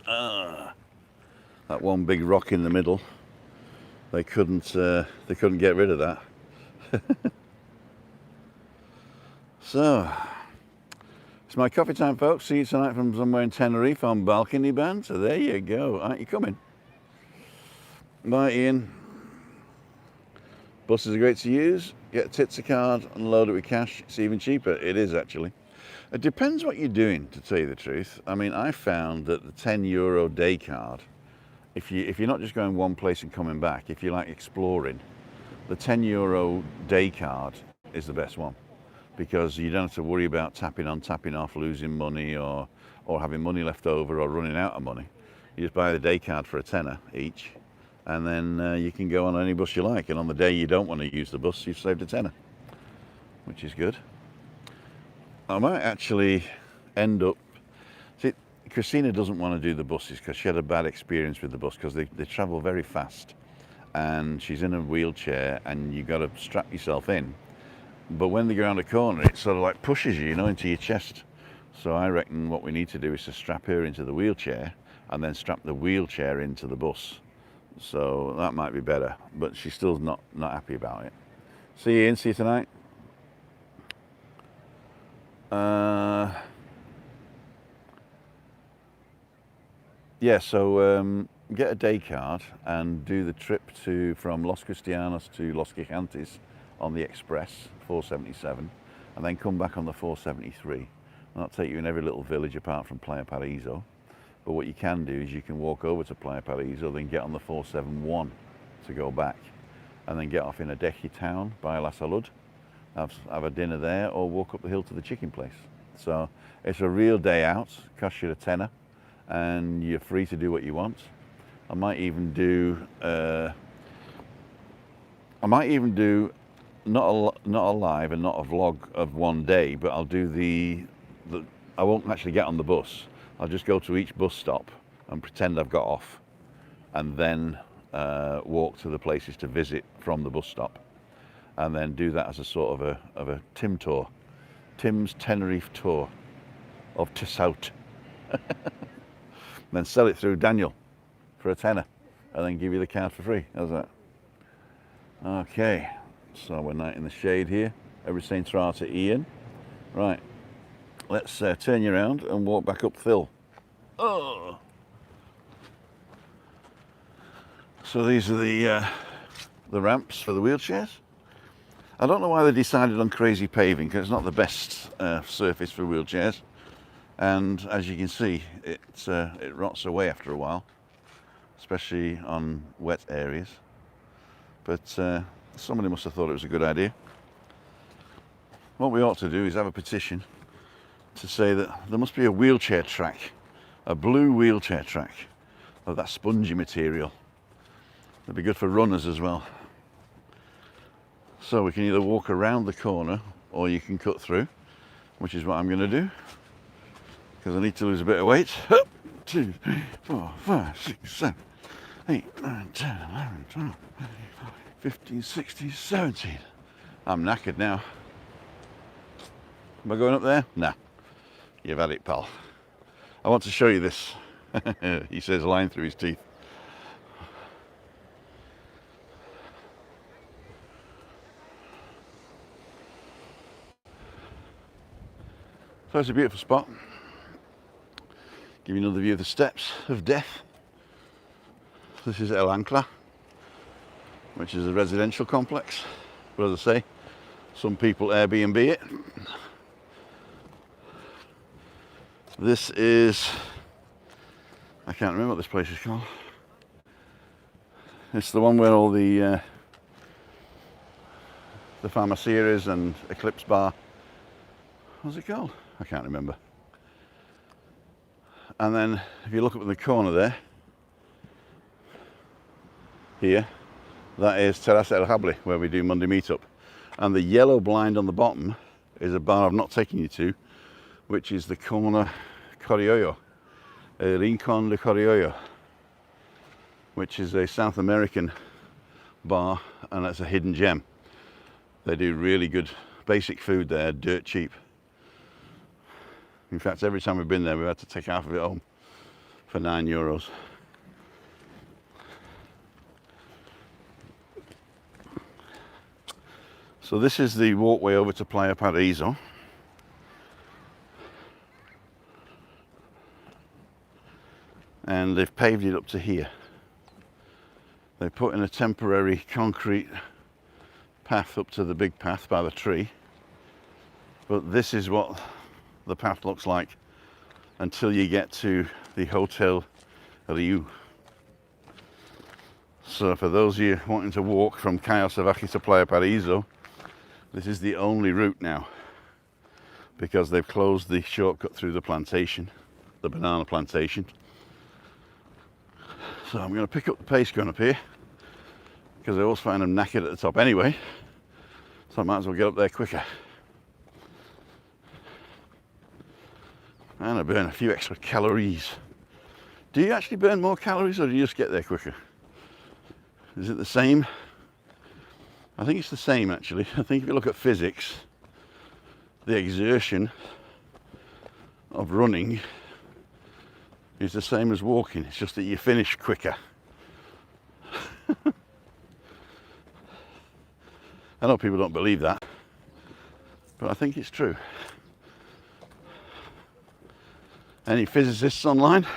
That one big rock in the middle, they couldn't get rid of that. So it's my coffee time, folks. See you tonight from somewhere in Tenerife on Balcony Banter. There you go. Aren't you coming? Bye, Ian. Buses are great to use. Get a Titsa card and load it with cash. It's even cheaper. It is, actually. It depends what you're doing, to tell you the truth. I mean, I found that the €10 day card, if you're not just going one place and coming back, if you like exploring, the €10 day card is the best one, because you don't have to worry about tapping on, tapping off, losing money, or having money left over or running out of money. You just buy the day card for £10 each, and then you can go on any bus you like, and on the day you don't want to use the bus, you've saved £10, which is good. I might actually end up... See, Christina doesn't want to do the buses because she had a bad experience with the bus, because they travel very fast, and she's in a wheelchair and you've got to strap yourself in, but when they go around a corner it sort of like pushes you, into your chest. So I reckon what we need to do is to strap her into the wheelchair and then strap the wheelchair into the bus. So that might be better, but she's still not happy about it. See you, Ian. See you tonight. Yeah, so get a day card and do the trip from Los Cristianos to Los Gigantes on the Express 477, and then come back on the 473. And that'll take you in every little village apart from Playa Paraíso. But what you can do is you can walk over to Playa Paraíso, then get on the 471 to go back, and then get off in Adeje town by La Salud, have a dinner there, or walk up the hill to the chicken place. So it's a real day out, costs you £10, and you're free to do what you want. I might even do not a live and not a vlog of one day, but I'll do I won't actually get on the bus. I'll just go to each bus stop and pretend I've got off, and then walk to the places to visit from the bus stop, and then do that as a sort of a Tim tour, Tim's Tenerife tour of Tissout. Then sell it through Daniel for £10, and then give you the card for free. How's that? Okay, so we're night in the shade here. Everything through to Ian. Right, let's turn you around and walk back up Phil. Oh. So these are the ramps for the wheelchairs. I don't know why they decided on crazy paving, because it's not the best surface for wheelchairs. And as you can see, it rots away after a while, especially on wet areas. But somebody must have thought it was a good idea. What we ought to do is have a petition to say that there must be a wheelchair track, a blue wheelchair track of that spongy material. That'd be good for runners as well. So we can either walk around the corner or you can cut through. which is what I'm going to do because I need to lose a bit of weight. 1, 2, 3, 4, 5, 6, 7, 8, 9, 10, 11, 12, 15, 16, 17. I'm knackered now. Am I going up there? Nah. You've had it, pal. I want to show you this. He says, lying through his teeth. So it's a beautiful spot. Give you another view of the steps of death. This is El Ancla, which is a residential complex. But as I say, some people Airbnb it. This is, I can't remember what this place is called. It's the one where all the pharmacia is and Eclipse Bar. What's it called? I can't remember. And then if you look up in the corner there, here, that is Terraza El Hable, where we do Monday meetup. And the yellow blind on the bottom is a bar I've not taken you to, which is the corner Coriollo, Rincon de Coriollo, which is a South American bar, and that's a hidden gem. They do really good basic food there, dirt cheap. In fact, every time we've been there, we've had to take half of it home for €9. So this is the walkway over to Playa Paraíso. And they've paved it up to here. They put in a temporary concrete path up to the big path by the tree. But this is what the path looks like until you get to the Hotel Riu. So for those of you wanting to walk from Cayo Salvaje to Playa Paraíso, this is the only route now, because they've closed the shortcut through the plantation, the banana plantation. So I'm going to pick up the pace going up here, because I always find them knackered at the top anyway, so I might as well get up there quicker. And I burn a few extra calories. Do you actually burn more calories, or do you just get there quicker? Is it the same? I think it's the same, actually. I think if you look at physics, the exertion of running is the same as walking. It's just that you finish quicker. I know people don't believe that, but I think it's true. Any physicists online?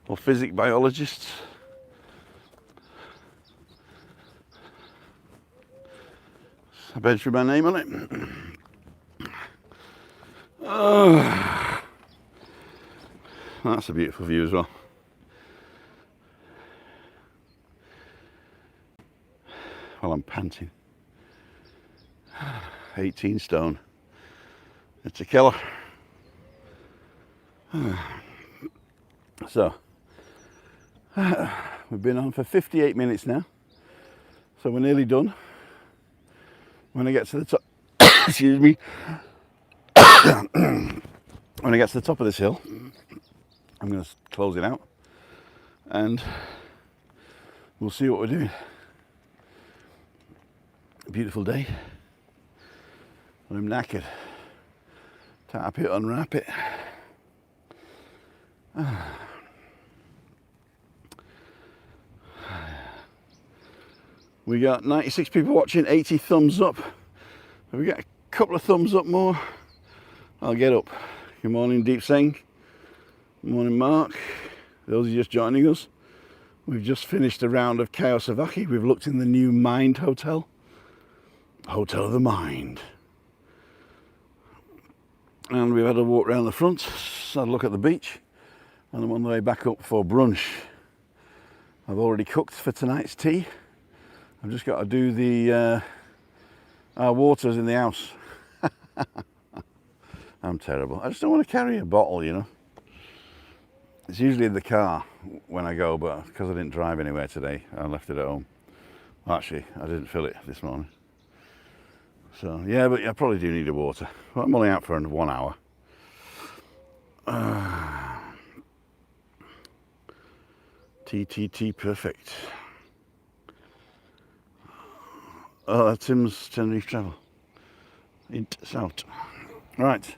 Or physics biologists? I bet you my name on it. Oh, that's a beautiful view as well. Well, I'm panting. 18 stone. It's a killer. So, we've been on for 58 minutes now. So we're nearly done. When I get to the top, excuse me. When I get to the top of this hill, I'm going to close it out and we'll see what we're doing. A beautiful day. I'm knackered. Tap it, unwrap it. We got 96 people watching, 80 thumbs up. If we get a couple of thumbs up more, I'll get up. Good morning, Deep Singh. Good morning, Mark. Those of you just joining us, we've just finished a round of Cayo Salvaje. We've looked in the new Mind Hotel. Hotel of the Mind. And we've had a walk around the front, had a look at the beach, and I'm on the way back up for brunch. I've already cooked for tonight's tea. I've just got to do the our waters in the house. I'm terrible. I just don't want to carry a bottle, you know. It's usually in the car when I go, but because I didn't drive anywhere today, I left it at home. Well, actually, I didn't fill it this morning. So yeah, but I probably do need a water. Well, I'm only out for 1 hour. TTT perfect. Oh, that's Tim's Tenerife travel. It's out. Right,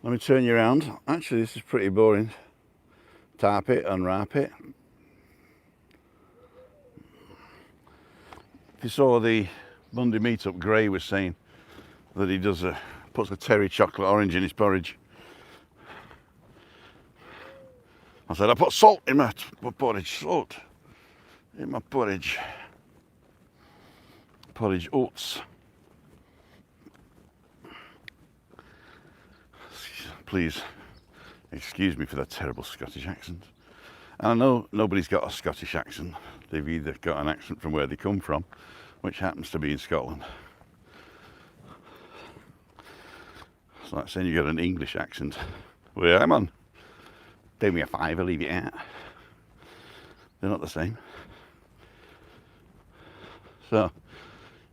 let me turn you around. Actually, this is pretty boring. Tap it, unwrap it. If you saw the Monday meetup, Gray was saying that he puts a terry chocolate orange in his porridge. I said, I put salt in my porridge, salt in my porridge. Porridge oats. Please excuse me for that terrible Scottish accent. And I know nobody's got a Scottish accent. They've either got an accent from where they come from, which happens to be in Scotland. It's like saying you got an English accent. Well, I'm on. Do me a favour, leave it out. They're not the same. So,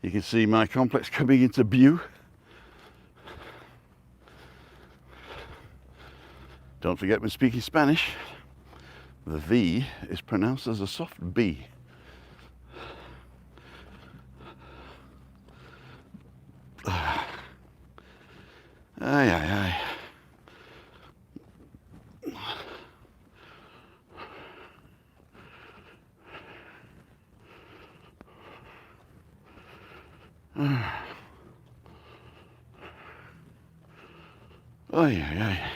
you can see my complex coming into view. Don't forget when speaking Spanish, the V is pronounced as a soft B. Aye, aye, aye. Aye, aye, aye.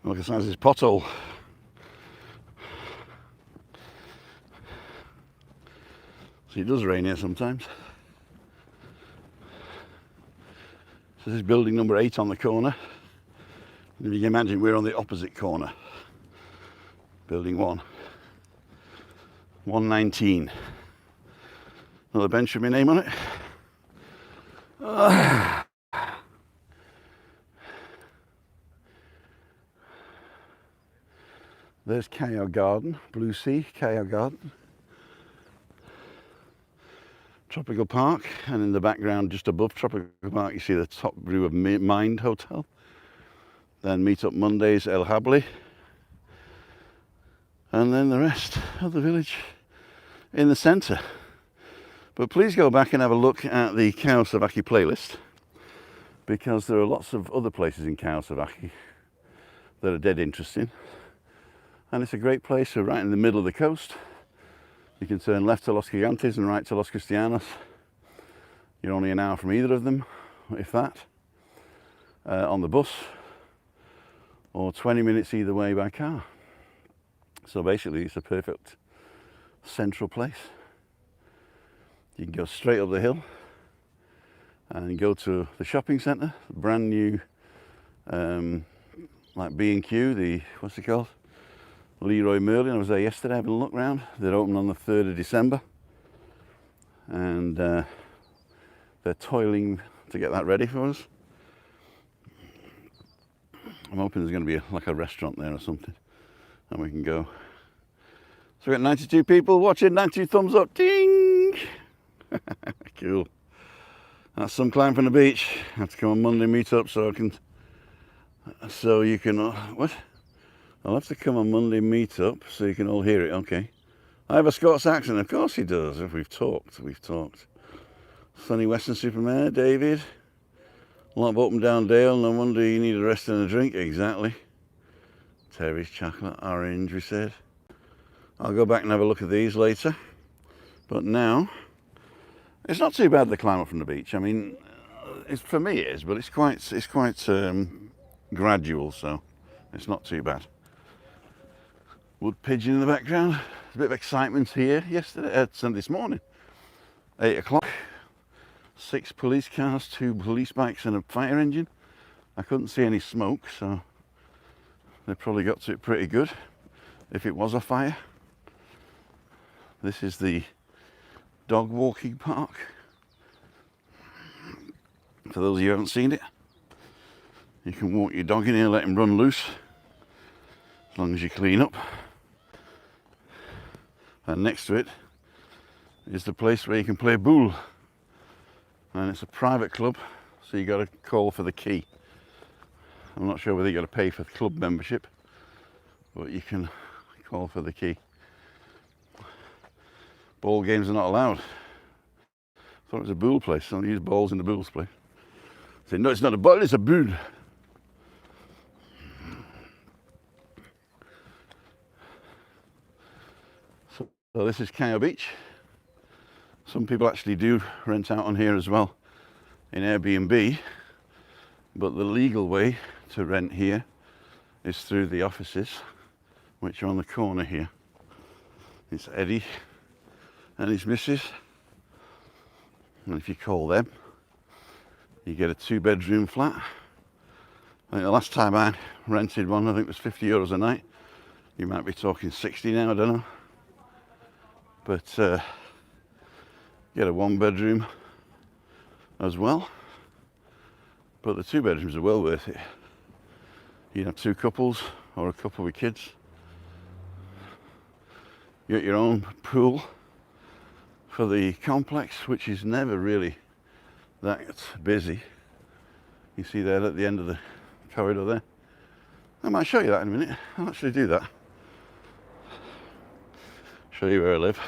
Look at the size of this pothole. So it does rain here sometimes. So this is building number 8 on the corner. And if you can imagine, we're on the opposite corner. Building 1. 119. Another bench with my name on it. There's Chao Garden, Blue Sea, Chao Garden. Tropical Park, and in the background just above Tropical Park you see the top view of Mind Hotel. Then Meet Up Mondays, El Hable. And then the rest of the village in the centre. But please go back and have a look at the Salvaje playlist, because there are lots of other places in Salvaje that are dead interesting. And it's a great place. We're right in the middle of the coast. You can turn left to Los Gigantes and right to Los Cristianos. You're only an hour from either of them, if that, on the bus, or 20 minutes either way by car. So basically it's a perfect central place. You can go straight up the hill and go to the shopping centre, brand new, like B&Q, the, what's it called? Leroy Merlin. I was there yesterday having a look round. They're open on the 3rd of December. And they're toiling to get that ready for us. I'm hoping there's going to be like a restaurant there or something, and we can go. So we've got 92 people watching, 92 thumbs up, ding! Cool. That's some climb from the beach. I have to come on Monday meet up so you can, what? I'll have to come on Monday meet up so you can all hear it, okay. I have a Scots accent, of course he does. If we've talked. Sunny Western Supermare, David. Lot of up and down Dale, no wonder you need a rest and a drink, exactly. Terry's chocolate orange, we said. I'll go back and have a look at these later. But now, it's not too bad the climb up from the beach. I mean, for me it is, but it's quite gradual, so it's not too bad. Wood pigeon in the background. There's a bit of excitement here this morning. 8 o'clock. 6 police cars, 2 police bikes and a fire engine. I couldn't see any smoke, so they probably got to it pretty good if it was a fire. This is the dog walking park. For those of you who haven't seen it, you can walk your dog in here, let him run loose. as long as you clean up. And next to it is the place where you can play boule, and it's a private club, so you got to call for the key. I'm not sure whether you got to pay for the club membership, but you can call for the key. Ball games are not allowed. I thought it was a boule place. Don't use balls in the boule place. Say, no, it's not a ball, it's a boule. So this is Callao Beach. Some people actually do rent out on here as well in Airbnb, but the legal way to rent here is through the offices, which are on the corner here. It's Eddie and his missus, and if you call them, you get a 2-bedroom flat. I think the last time I rented one, I think it was €50 a night. You might be talking 60 now, I don't know. But get a 1-bedroom as well. But the 2 bedrooms are well worth it. You can have 2 couples or a couple with kids. You get your own pool for the complex, which is never really that busy. You see there at the end of the corridor there. I might show you that in a minute. I'll actually do that. Show you where I live.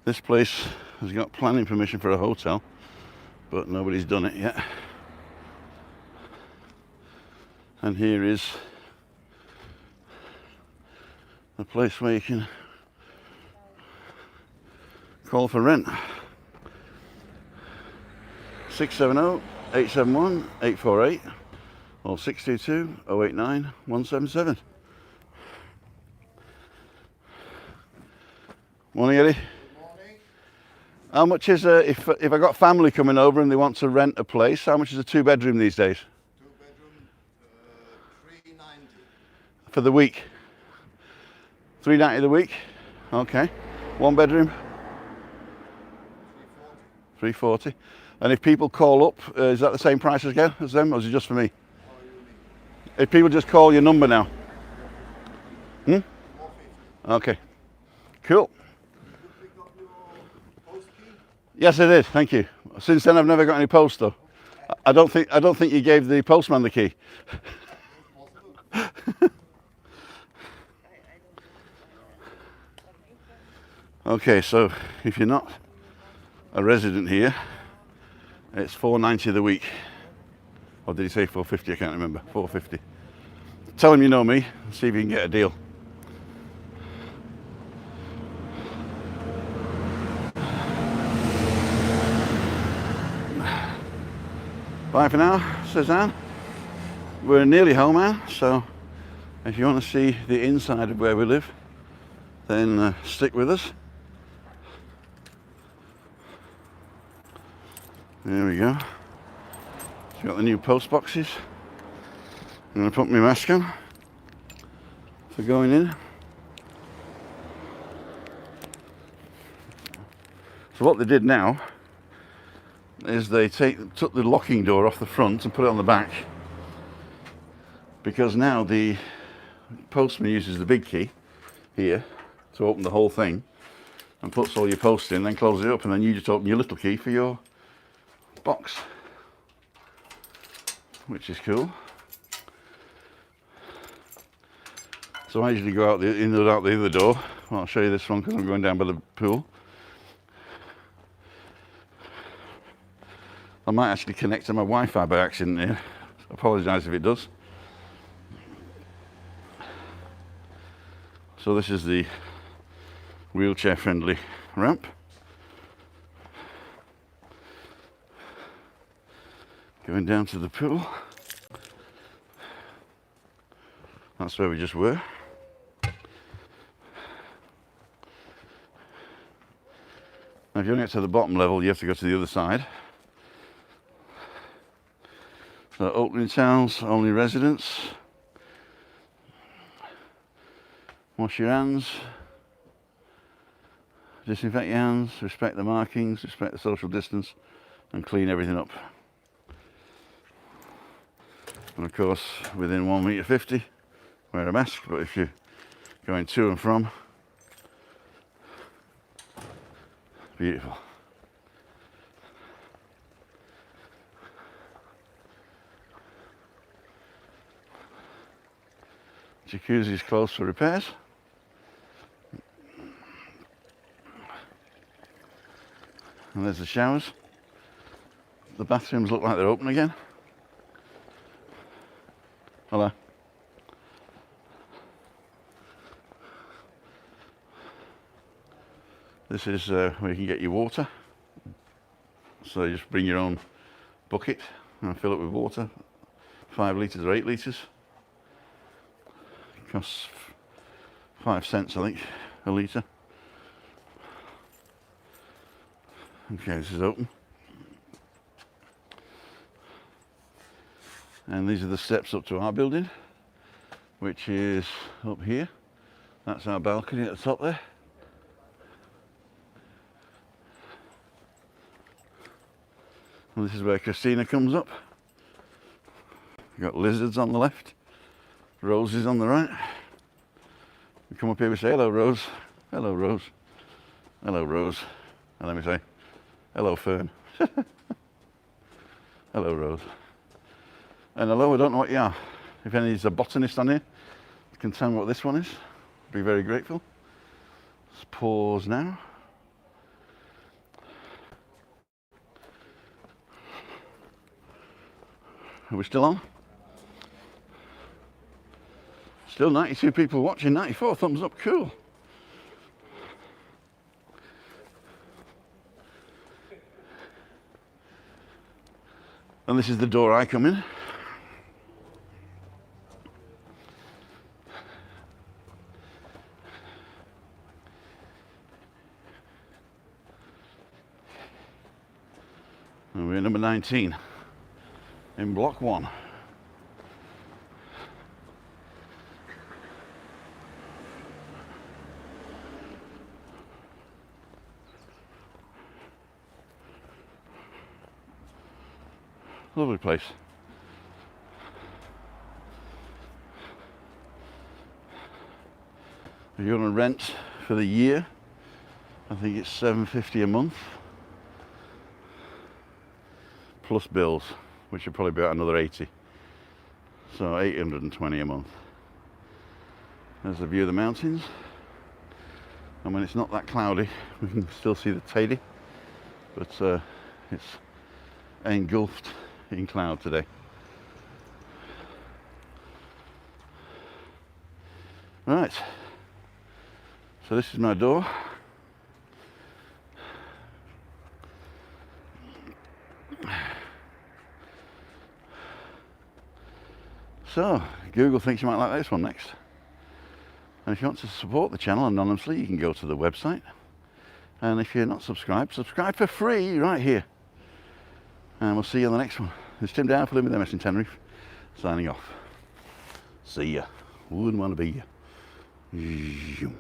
This place has got planning permission for a hotel, but nobody's done it yet. And here is a place where you can call for rent. 670-871-848 or 622-089-177. Morning, Eddie. Morning. How much is if I got family coming over and they want to rent a place? How much is a 2-bedroom these days? 2-bedroom, $390. For the week. $390 the week. Okay. 1-bedroom. $340. $340. And if people call up, is that the same price as them, or is it just for me? How you mean? If people just call your number now. Hmm? 450. Okay. Cool. Did you pick up your post key? Yes, I did. Thank you. Since then, I've never got any post though. I don't think you gave the postman the key. Possible. Okay, so if you're not a resident here, it's $490 the week. Or did he say $450? I can't remember. $450. Tell him you know me and see if you can get a deal. Bye for now, says Anne. We're nearly home now, so if you want to see the inside of where we live, then stick with us. There we go. Got the new post boxes. I'm going to put my mask on for going in. So what they did now is they took the locking door off the front and put it on the back, because now the postman uses the big key here to open the whole thing and puts all your posts in, then closes it up, and then you just open your little key for your box, which is cool. So I usually go out in and out the other door. Well, I'll show you this one because I'm going down by the pool. I might actually connect to my Wi-Fi by accident here. I apologise if it does. So this is the wheelchair friendly ramp. Going down to the pool. That's where we just were. Now if you want to get to the bottom level, you have to go to the other side. So opening towels, only residents. Wash your hands. Disinfect your hands, respect the markings, respect the social distance, and clean everything up. And of course, within 1.50 meters wear a mask, but if you're going to and from, beautiful. Jacuzzi's closed for repairs. And there's the showers. The bathrooms look like they're open again. Hello. This is where you can get your water. So you just bring your own bucket and fill it with water. 5 litres or 8 litres. Costs 5 cents, I think, a litre. Okay, this is open. And these are the steps up to our building, which is up here. That's our balcony at the top there. And this is where Christina comes up. We've got lizards on the left, roses on the right. We come up here, we say, hello, Rose. Hello, Rose. Hello, Rose. And then we say, hello, Fern. Hello, Rose. And hello, I don't know what you are. If any's a botanist on here, you can tell me what this one is. I'd be very grateful. Let's pause now. Are we still on? Still 92 people watching, 94 thumbs up, cool. And this is the door I come in. And we're number 19 in block 1. Lovely place. If you're going to rent for the year, I think it's $7.50 a month. Plus bills, which would probably be about another 80. So $820 a month. There's a view of the mountains. And when it's not that cloudy, we can still see the Teide. But it's engulfed in cloud today. Right. So this is my door. So, Google thinks you might like this one next. And if you want to support the channel anonymously, you can go to the website. And if you're not subscribed, subscribe for free right here. And we'll see you on the next one. It's Tim Down for LWMST in Tenerife, signing off. See ya. Wouldn't want to be you.